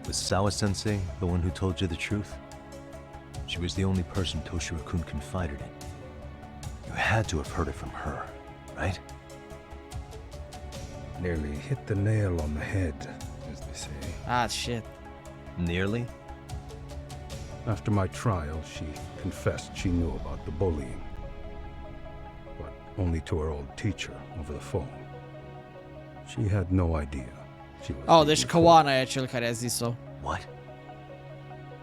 Was Sawa-sensei the one who told you the truth? She was the only person Toshiro-kun confided in. You had to have heard it from her, right? Nearly hit the nail on the head, as they say. Ah, shit. Nearly? After my trial, she confessed she knew about the bullying. But only to her old teacher over the phone. She had no idea. She was Oh, deci Kawana e cel care a zis-o. What?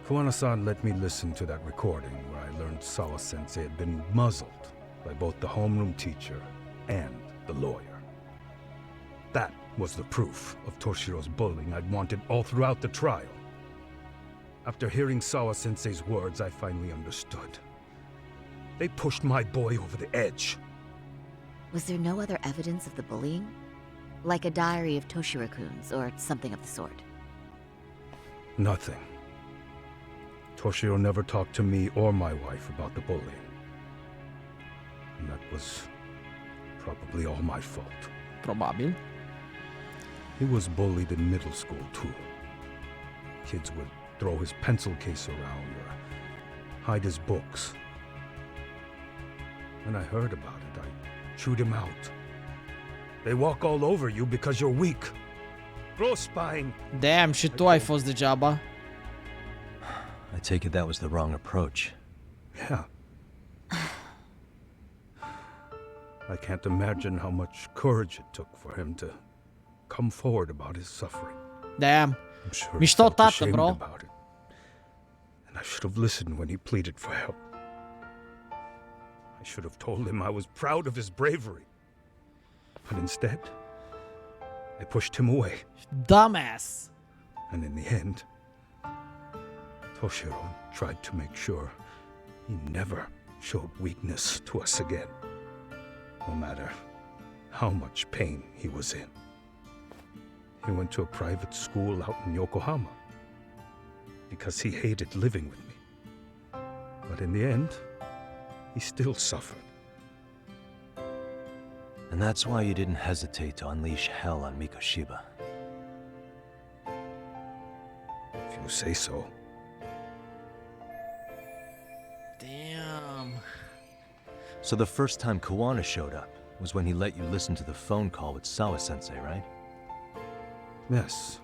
Kawana-san let me listen to that recording where I learned Sawa-sensei had been muzzled by both the homeroom teacher and the lawyer. That was the proof of Toshiro's bullying I'd wanted all throughout the trial. After hearing Sawa-sensei's words, I finally understood. They pushed my boy over the edge. Was there no other evidence of the bullying? Like a diary of Toshiro-kun's or something of the sort? Nothing. Toshiro never talked to me or my wife about the bullying. And that was probably all my fault. Probabil. He was bullied in middle school too. Kids would throw his pencil case around or hide his books. When I heard about it, I chewed him out. They walk all over you because you're weak. Grow spine. Damn, și tu ai fost degeaba. I take it that was the wrong approach. Yeah. I can't imagine how much courage it took for him to come forward about his suffering. Damn. I'm sure he Mișto felt tată, ashamed bro. about it. And I should have listened when he pleaded for help. I should have told him I was proud of his bravery. But instead, I pushed him away. Dumbass. And in the end, Toshiro tried to make sure he never showed weakness to us again, no matter how much pain he was in. He went to a private school out in Yokohama because he hated living with me. But in the end, he still suffered. And that's why you didn't hesitate to unleash hell on Mikoshiba. If you say so. Damn. So the first time Kawana showed up was when he let you listen to the phone call with Sawa-sensei, right? Yes.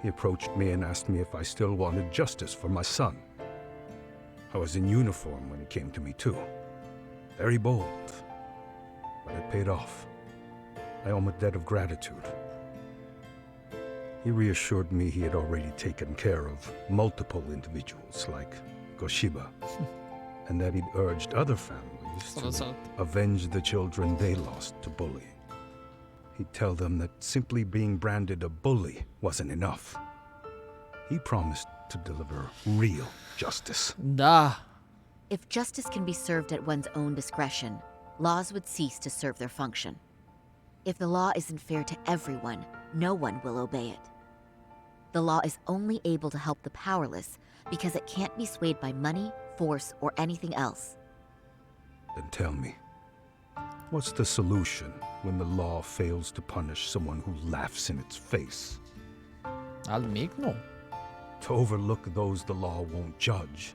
He approached me and asked me if I still wanted justice for my son. I was in uniform when he came to me too. Very bold. But it paid off. I owe him a debt of gratitude. He reassured me he had already taken care of multiple individuals like Goshiba, and that he'd urged other families to avenge the children they lost to bullying. He'd tell them that simply being branded a bully wasn't enough. He promised to deliver real justice. Da. If justice can be served at one's own discretion, laws would cease to serve their function. If the law isn't fair to everyone, no one will obey it. The law is only able to help the powerless because it can't be swayed by money, force, or anything else. Then tell me, what's the solution when the law fails to punish someone who laughs in its face? Almic, nu. To overlook those the law won't judge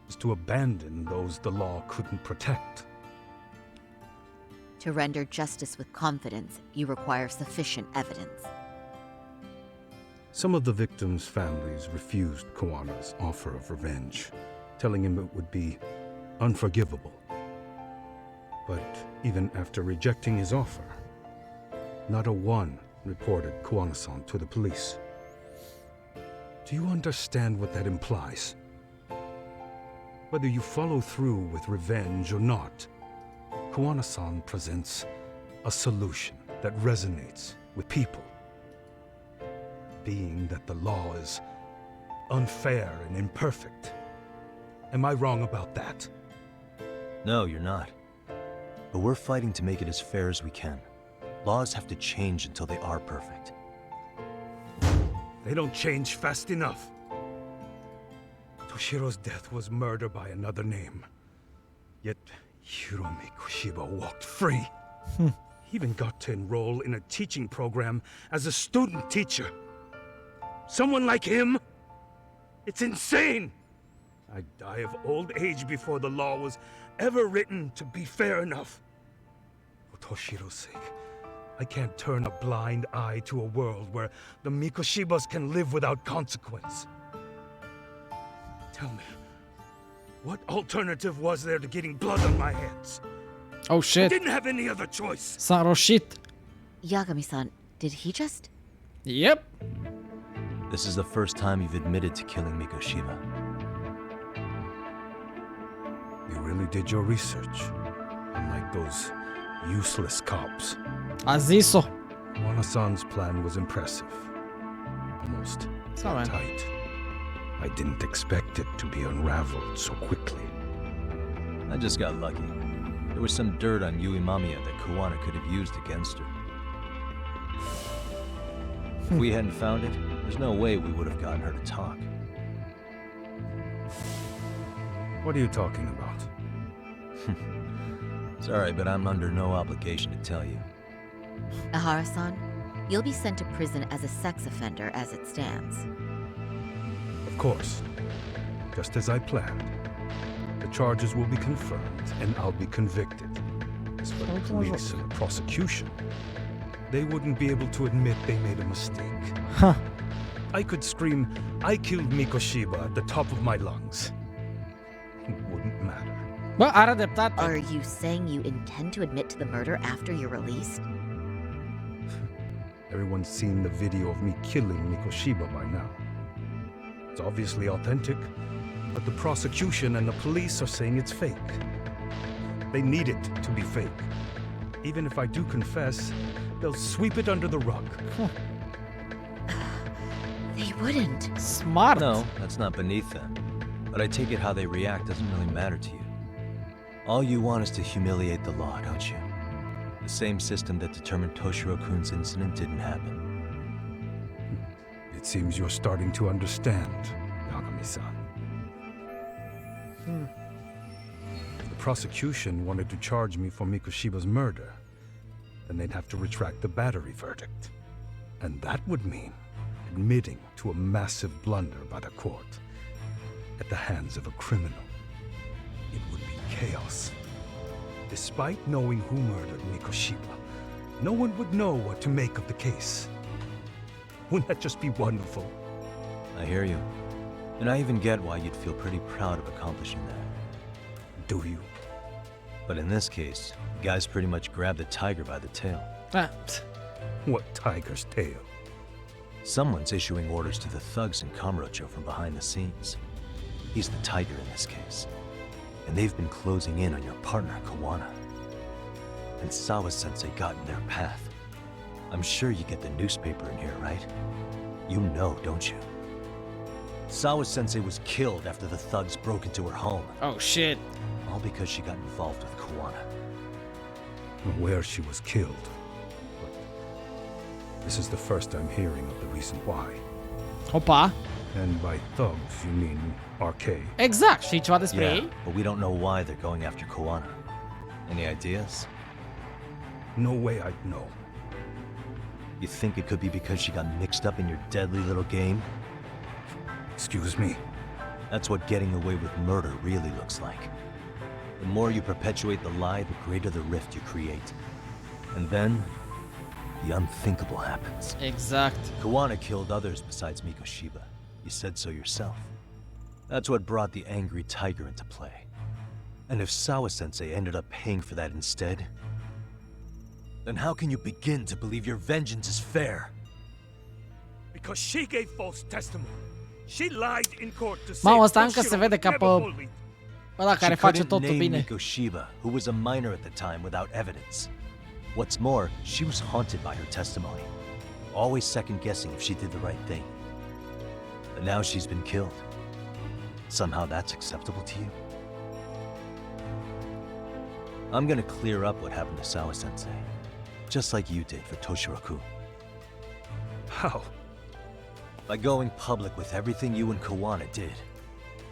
is to abandon those the law couldn't protect. To render justice with confidence, you require sufficient evidence. Some of the victims' families refused Kawana's offer of revenge, telling him it would be unforgivable. But even after rejecting his offer, not a one reported Kawana-san to the police. Do you understand what that implies? Whether you follow through with revenge or not, Kawana-san presents a solution. that resonates with people. Being that the law is unfair and imperfect. Am I wrong about that? No, you're not. But we're fighting to make it as fair as we can. Laws have to change until they are perfect. They don't change fast enough. Toshiro's death was murder by another name. Yet Hiromi Kushiba walked free. He even got to enroll in a teaching program as a student teacher. Someone like him? It's insane! I'd die of old age before the law was ever written to be fair enough. For Toshiro's sake, I can't turn a blind eye to a world where the Mikoshibas can live without consequence. Tell me, what alternative was there to getting blood on my hands? Oh shit. I didn't have any other choice. S-a roșit. Yagami-san, did he just? Yep. This is the first time you've admitted to killing Mikoshiba. You really did your research. Unlike those useless cops. A zis-o. Wana-san's plan was impressive. Almost Alright. tight. I didn't expect it to be unraveled so quickly. I just got lucky. There was some dirt on Yui Mamiya that Kawana could have used against her. If we hadn't found it, there's no way we would have gotten her to talk. What are you talking about? Sorry, but I'm under no obligation to tell you. Ahara-san, you'll be sent to prison as a sex offender as it stands. Of course. Just as I planned. The charges will be confirmed, and I'll be convicted. As for the police and the prosecution, they wouldn't be able to admit they made a mistake. Huh. I could scream, "I killed Mikoshiba" at the top of my lungs. It wouldn't matter. Bă, are dreptate. Are you saying you intend to admit to the murder after you're released? Everyone's seen the video of me killing Mikoshiba by now. It's obviously authentic, but the prosecution and the police are saying it's fake. They need it to be fake. Even if I do confess, they'll sweep it under the rug. They wouldn't. Smart. No, that's not beneath them. But I take it how they react doesn't really matter to you. All you want is to humiliate the law, don't you? The same system that determined Toshiro-kun's incident didn't happen. It seems you're starting to understand, Yagami-san. If the prosecution wanted to charge me for Mikoshiba's murder, then they'd have to retract the battery verdict. And that would mean admitting to a massive blunder by the court at the hands of a criminal. It would be chaos. Despite knowing who murdered Mikoshiba, no one would know what to make of the case. Wouldn't that just be wonderful? I hear you. And I even get why you'd feel pretty proud of accomplishing that. Do you? But in this case, the guys pretty much grabbed the tiger by the tail. Ah. What tiger's tail? Someone's issuing orders to the thugs in Kamurocho from behind the scenes. He's the tiger in this case. And they've been closing in on your partner, Kawana. And Sawa-sensei got in their path. I'm sure you get the newspaper in here, right? You know, don't you? Sawa-sensei was killed after the thugs broke into her home. Oh shit. All because she got involved with Kawana. I'm aware she was killed. But this is the first I'm hearing of the reason why. Opa. And by thugs, you mean arcade? Exact. Știi ceva despre Yeah, ei? but we don't know why they're going after Kawana. Any ideas? No way I'd know. You think it could be because she got mixed up in your deadly little game? Excuse me? That's what getting away with murder really looks like. The more you perpetuate the lie, the greater the rift you create. And then, the unthinkable happens. Exact. Kawana killed others besides Mikoshiba. You said so yourself. That's what brought the angry tiger into play. And if Sawa-sensei ended up paying for that instead, then how can you begin to believe your vengeance is fair? Because she gave false testimony. She lied in court to Mamă, save ăsta încă se Toshiro vede ca never pe bullied. ăla She care face couldn't totul name bine. Mikoshiba, who was a minor at the time, without evidence. What's more, she was haunted by her testimony, always second-guessing if she did the right thing. But now she's been killed. Somehow that's acceptable to you? I'm gonna clear up what happened to Sawa-sensei, just like you did for Toshiro-kun. How? By going public with everything you and Kawana did.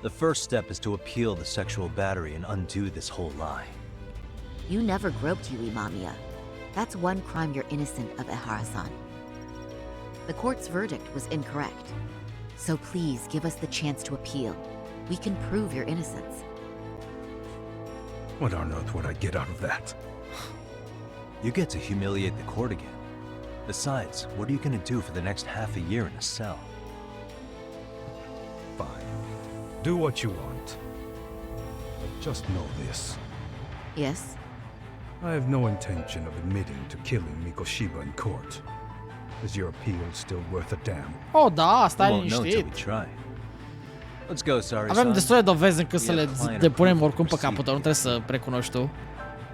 The first step is to appeal the sexual battery and undo this whole lie. You never groped Yui Mamiya. That's one crime you're innocent of, Ehara-san. The court's verdict was incorrect. So please give us the chance to appeal. We can prove your innocence. What on earth would I get out of that? You get to humiliate the court again. Besides, what are you gonna do for the next half a year in a cell? Fine. Do what you want. But just know this. Yes? I have no intention of admitting to killing Mikoshiba in court. Is your appeal still worth a damn? Oh, da, stai You won't know till we liniștit. try. Let's go, sorry, Avem son. destule dovezi încât să le depunem oricum pe capul tău, nu trebuie să precunoști tu.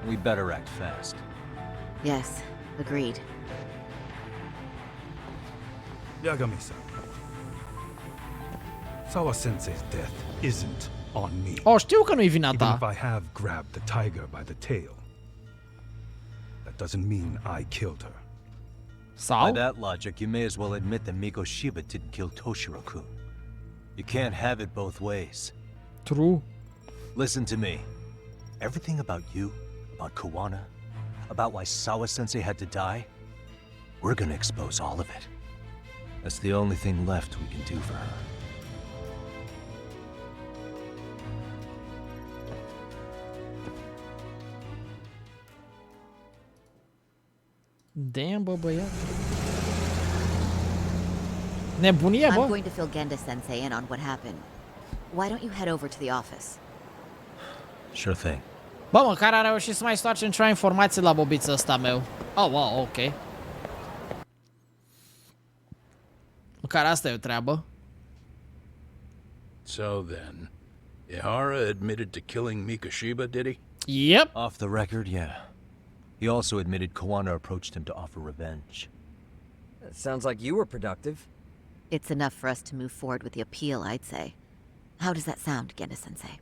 We better act fast. Yes, agreed. Yagami-san. Sawa-sensei's death isn't on me. Oh, știu că nu-i vina Even ta. if I have grabbed the tiger by the tail, that doesn't mean I killed her. By Sau? that logic, you may as well admit that Mikoshiba didn't kill Toshiro-kun. You can't have it both ways. True. Listen to me. Everything about you, about Kawana, about why Sawa-sensei had to die, we're gonna expose all of it. That's the only thing left we can do for her. Damn, bă, băiat. Nebunie, I'm bă. going to fill Genda-sensei in on what happened. Why don't you head over to the office? Sure thing. Bă, măcar a reușit să mai stoarce ceva informații la bobiță ăsta meu. Oh, wow, ok. Măcar asta e o treabă. So then, Ihara admitted to killing Mikoshiba, did he? Yep. Off the record, yeah. He also admitted Kawana approached him to offer revenge. That sounds like you were productive. It's enough for us to move forward with the appeal, I'd say. How does that sound, Genda-sensei?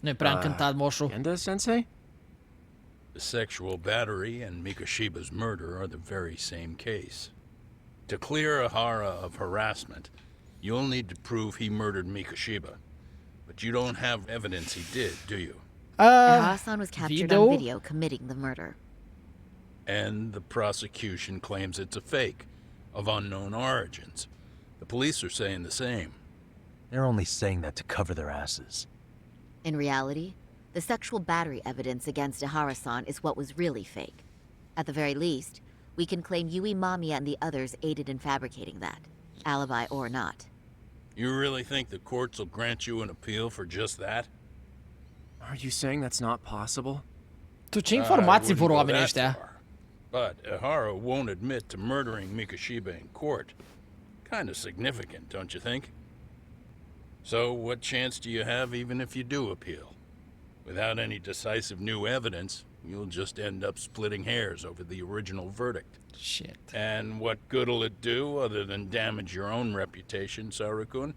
Nu-i prea încântat, moșu. Genda-sensei? The sexual battery and Mikoshiba's murder are the very same case. To clear Ihara of harassment, you'll need to prove he murdered Mikoshiba. But you don't have evidence he did, do you? Ehara-san was captured video? on video committing the murder. And the prosecution claims it's a fake, of unknown origins. The police are saying the same. They're only saying that to cover their asses. In reality, the sexual battery evidence against Ehara-san is what was really fake. At the very least, we can claim Yui Mamiya and the others aided in fabricating that, alibi or not. You really think the courts will grant you an appeal for just that? Are you saying that's not possible? Tu ce informații I vor wouldn't go oamenii that ăștia? far. But Ihara won't admit to murdering Mikoshiba in court. Kind of significant, don't you think? So what chance do you have even if you do appeal? Without any decisive new evidence, you'll just end up splitting hairs over the original verdict. Shit. And what good'll it do other than damage your own reputation, Saru-kun?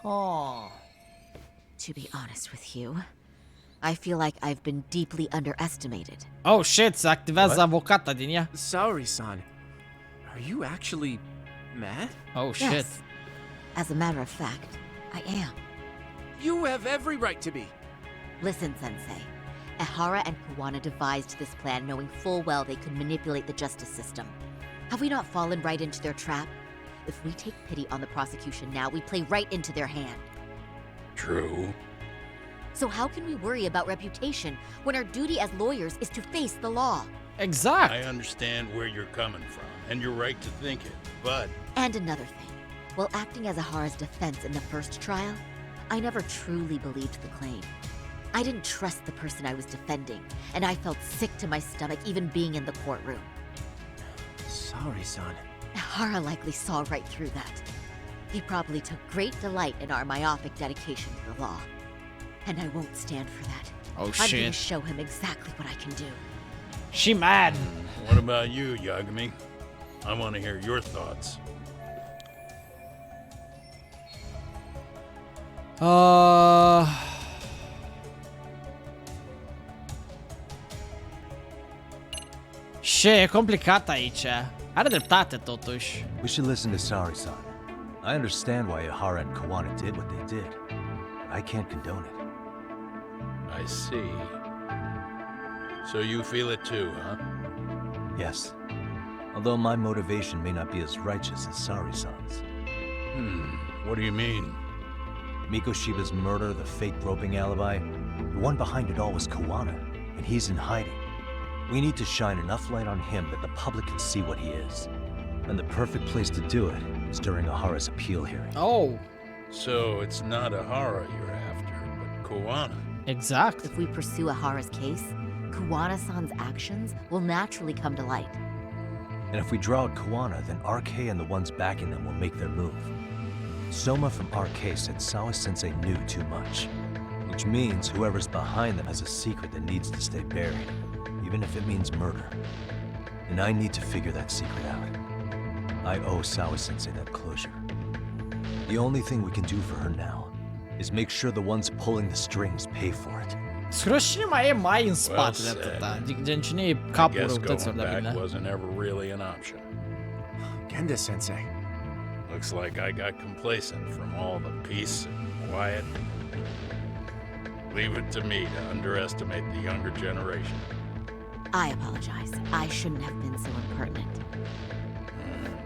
Oh. To be honest with you, I feel like I've been deeply underestimated. Oh, shit, se activează avocata din ea. Saori-san, are you actually mad? Oh, shit. Yes. As a matter of fact, I am. You have every right to be. Listen, Sensei. Ehara and Kawana devised this plan knowing full well they could manipulate the justice system. Have we not fallen right into their trap? If we take pity on the prosecution now, we play right into their hand. True. So how can we worry about reputation when our duty as lawyers is to face the law? Exact. I understand where you're coming from, and you're right to think it, but... And another thing. While acting as Ahara's defense in the first trial, I never truly believed the claim. I didn't trust the person I was defending, and I felt sick to my stomach even being in the courtroom. Saori-san. Ahara likely saw right through that. He probably took great delight in our myopic dedication to the law. And I won't stand for that. Oh I'm gonna shit. show him exactly what I can do. She mad. What about you, Yagami? I want to hear your thoughts. E complicat aici. Are dreptate totuși. We should listen to Sari-san. I understand why Ihara and Kawana did what they did. But I can't condone it. I see. So you feel it too, huh? Yes. Although my motivation may not be as righteous as Sari-san's. What do you mean? Mikoshiba's murder, the fake groping alibi, the one behind it all was Kawana, and he's in hiding. We need to shine enough light on him that the public can see what he is. And the perfect place to do it is during Ihara's appeal hearing. Oh. So it's not Ihara you're after, but Kawana. Exact. If we pursue Ihara's case, Kawana-san's actions will naturally come to light. And if we draw out Kawana, then RK and the ones backing them will make their move. Soma from RK said Sawa-sensei knew too much. Which means whoever's behind them has a secret that needs to stay buried, even if it means murder. And I need to figure that secret out. I owe Sawa-sensei that closure. The only thing we can do for her now is make sure the ones pulling the strings pay for it. Scros cine mai e mai în spate de atâta? Adică gen cine e capul răutăților de bine? Wasn't ever really an option. Genda sensei. Looks like I got complacent from all the peace and quiet. Leave it to me to underestimate the younger generation. I apologize. I shouldn't have been so impertinent.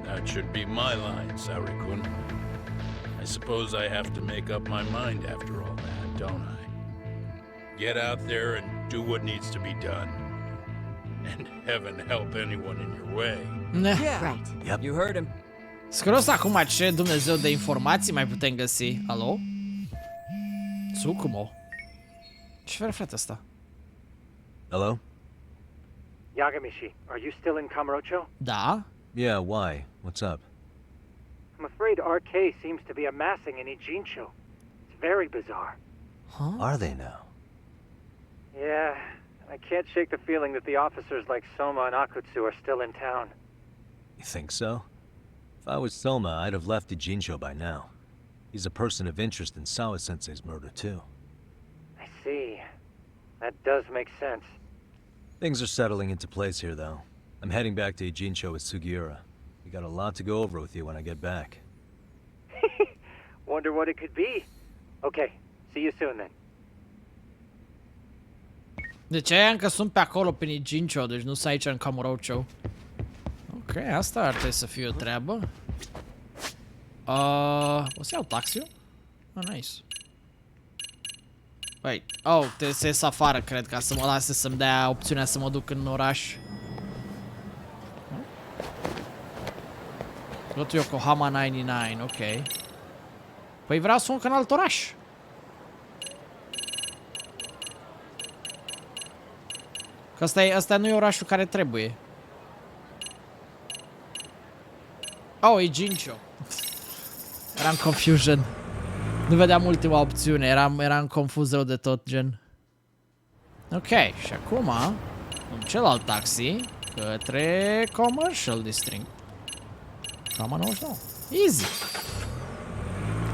That should be my line, Saori-kun. I suppose I have to make up my mind after all that, don't I? Get out there and do what needs to be done. And heaven help anyone in your way. Yeah, Right. Yep. you heard him. Scros acum ce Dumnezeu de informații mai putem găsi? Alo? Tsukumo. Ce vrea frate ăsta? Hello? Yagamishi, are you still in Kamurocho? Da? Yeah, why? What's up? I'm afraid RK seems to be amassing in Ijincho. It's very bizarre. Huh? Are they now? Yeah, I can't shake the feeling that the officers like Soma and Akutsu are still in town. You think so? If I was Soma, I'd have left Ijincho by now. He's a person of interest in Sawa-sensei's murder, too. I see. That does make sense. Things are settling into place here, though. I'm heading back to Ijincho with Sugiura. We got a lot to go over with you when I get back. Wonder what it could be. Okay, see you soon then. Deci aia încă sunt pe acolo pe Nijincho, deci nu sunt aici în Kamurocho. Ok, asta ar trebui să fie o treabă. O să iau taxiul? Oh, nice. Wait, oh, trebuie să ies afară, cred, ca să mă lase să-mi dea opțiunea să mă duc în oraș. Go to Yokohama 99, ok. Păi vreau să mă duc în alt oraș. Că ăsta nu e orașul care trebuie. Oh, e Gincho. Eram confusion. Nu vedeam ultima opțiune, eram confuz rău de tot, gen. Ok, și acum în celălalt taxi către Commercial District. Cam 99. Easy.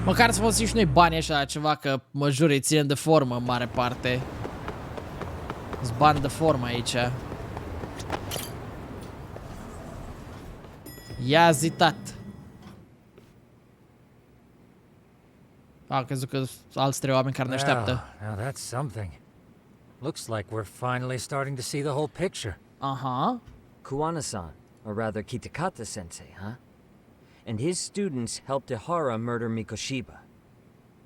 Măcar să folosim și noi banii ăștia la ceva, că mă jur, îi ținem de formă în mare parte. Sunt bani de formă aici. Ia zitat. Am crezut că alți 3 oameni care ne așteaptă. Now that's something. Looks like we're finally starting to see the whole picture. Aha. Kuwana-san, or rather Kitakata-sensei, huh? And his students helped Ihara murder Mikoshiba.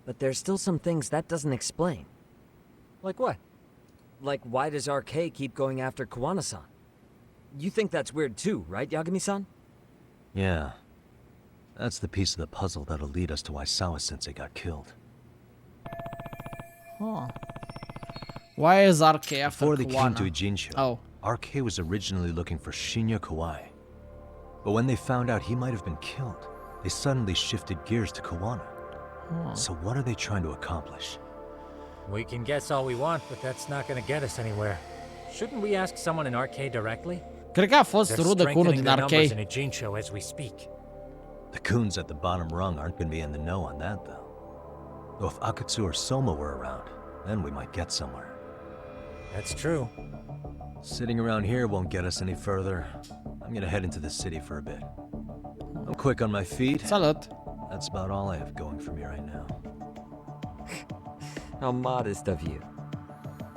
But there's still some things that doesn't explain. Like what? Like, why does RK keep going after Kuwana-san? You think that's weird too, right, Yagami-san? Yeah. That's the piece of the puzzle that'll lead us to why Sawa-sensei got killed. Huh. Why is RK after Before they came Kuwana? to Ijincho, Oh. RK was originally looking for Shinya Kawai. But when they found out he might have been killed, they suddenly shifted gears to Kawana. Huh. So what are they trying to accomplish? We can guess all we want, but that's not gonna get us anywhere. Shouldn't we ask someone in Arcade directly? Cred că a fost rudă cu unul din Arcade. In a gene show as we speak. The coons at the bottom rung aren't gonna be in the know on that, though. Though if Akatsu or Soma were around, then we might get somewhere. That's true. Sitting around here won't get us any further. I'm gonna head into the city for a bit. I'm quick on my feet. Salut! That's about all I have going for me right now. How modest of you.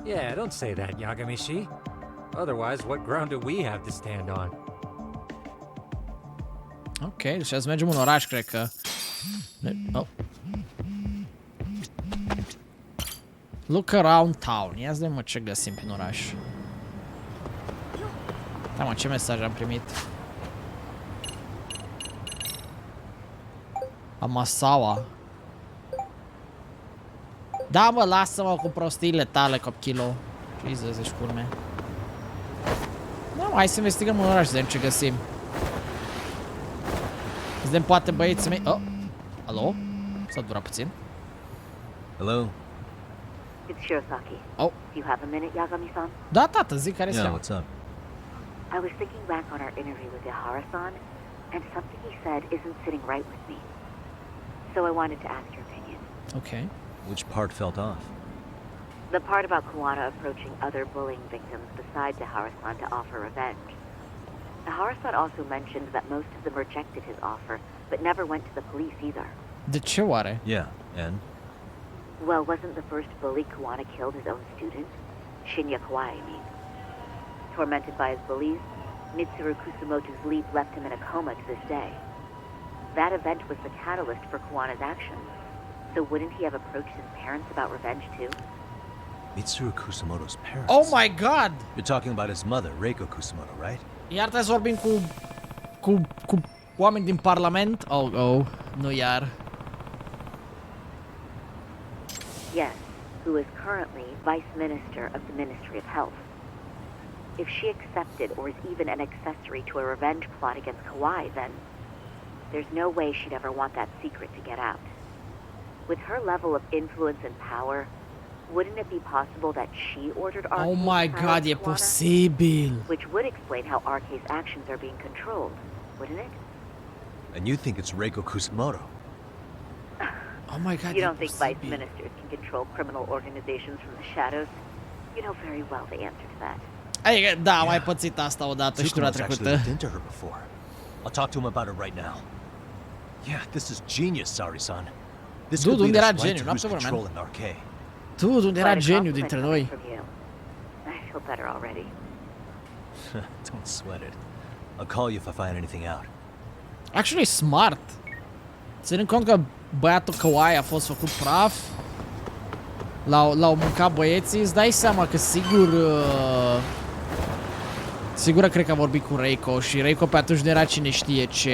Yeah, don't say that, Yagamishi. Otherwise, what ground do we have to stand on? Ok, deci azi mergem în oraș, cred că. Oh. Look around town. Ia zi mă ce găsim prin oraș. Da, mă, ce mesaj am primit? Amasawa. Da, mă, lasă-mă cu prostiile tale, copchilo. Jesus, ești culme. Da, mă, hai să investigăm în oraș, să vedem ce găsim. Să vedem, poate băieții mei... Oh! Alo? S-a durat puțin. Hello? It's Shirosaki. Oh. Do you have a minute, Yagami-san? Da, tată, zic, care Yeah, what's up? I was thinking back on our interview with Ihara-san, and something he said isn't sitting right with me. So I wanted to ask your opinion. Okay. Which part felt off? The part about Kuwana approaching other bullying victims besides Ihara-san to offer revenge. Ihara-san also mentioned that most of them rejected his offer, but never went to the police either. De ce oare? Yeah, and? Well, wasn't the first bully Kuwana killed his own student? Shinya Kawai, I mean. Tormented by his bullies, Mitsuru Kusumoto's leap left him in a coma to this day. That event was the catalyst for Kuwana's actions. So wouldn't he have approached his parents about revenge too? Mitsuru Kusumoto's parents? Oh my god! You're talking about his mother, Reiko Kusumoto, right? Iar trebuie să vorbim cu oameni din Parlament? Oh, nu iar. Yes, who is currently Vice Minister of the Ministry of Health. If she accepted or is even an accessory to a revenge plot against Kawai, then there's no way she'd ever want that secret to get out. With her level of influence and power, wouldn't it be possible that she ordered RK's Oh my god, e posibil! Which would explain how RK's actions are being controlled, wouldn't it? And you think it's Reiko Kusumoto? Oh my god, You don't think vice ministers can control criminal organizations from the shadows? You know very well the answer to that. Adică, da, am mai pățit asta odată și tura Tsukumo's actually trecută. looked into her before. I'll talk to him about it right now. Yeah, this is genius, Sari-san. This Dude, could lead unde era us right geniu? to who's Noapte bună, man. controlling RK. Dude, unde era Quite a geniu compliment dintre coming noi? from you. I feel better already. Don't sweat it. I'll call you if I find anything out. Actually, smart. Ținând cont că băiatul Kawai a fost făcut praf, l-au mâncat băieții, îți dai seama că sigur... Sigur cred că a vorbit cu Reiko și Reiko pe atunci nu era cine știe ce.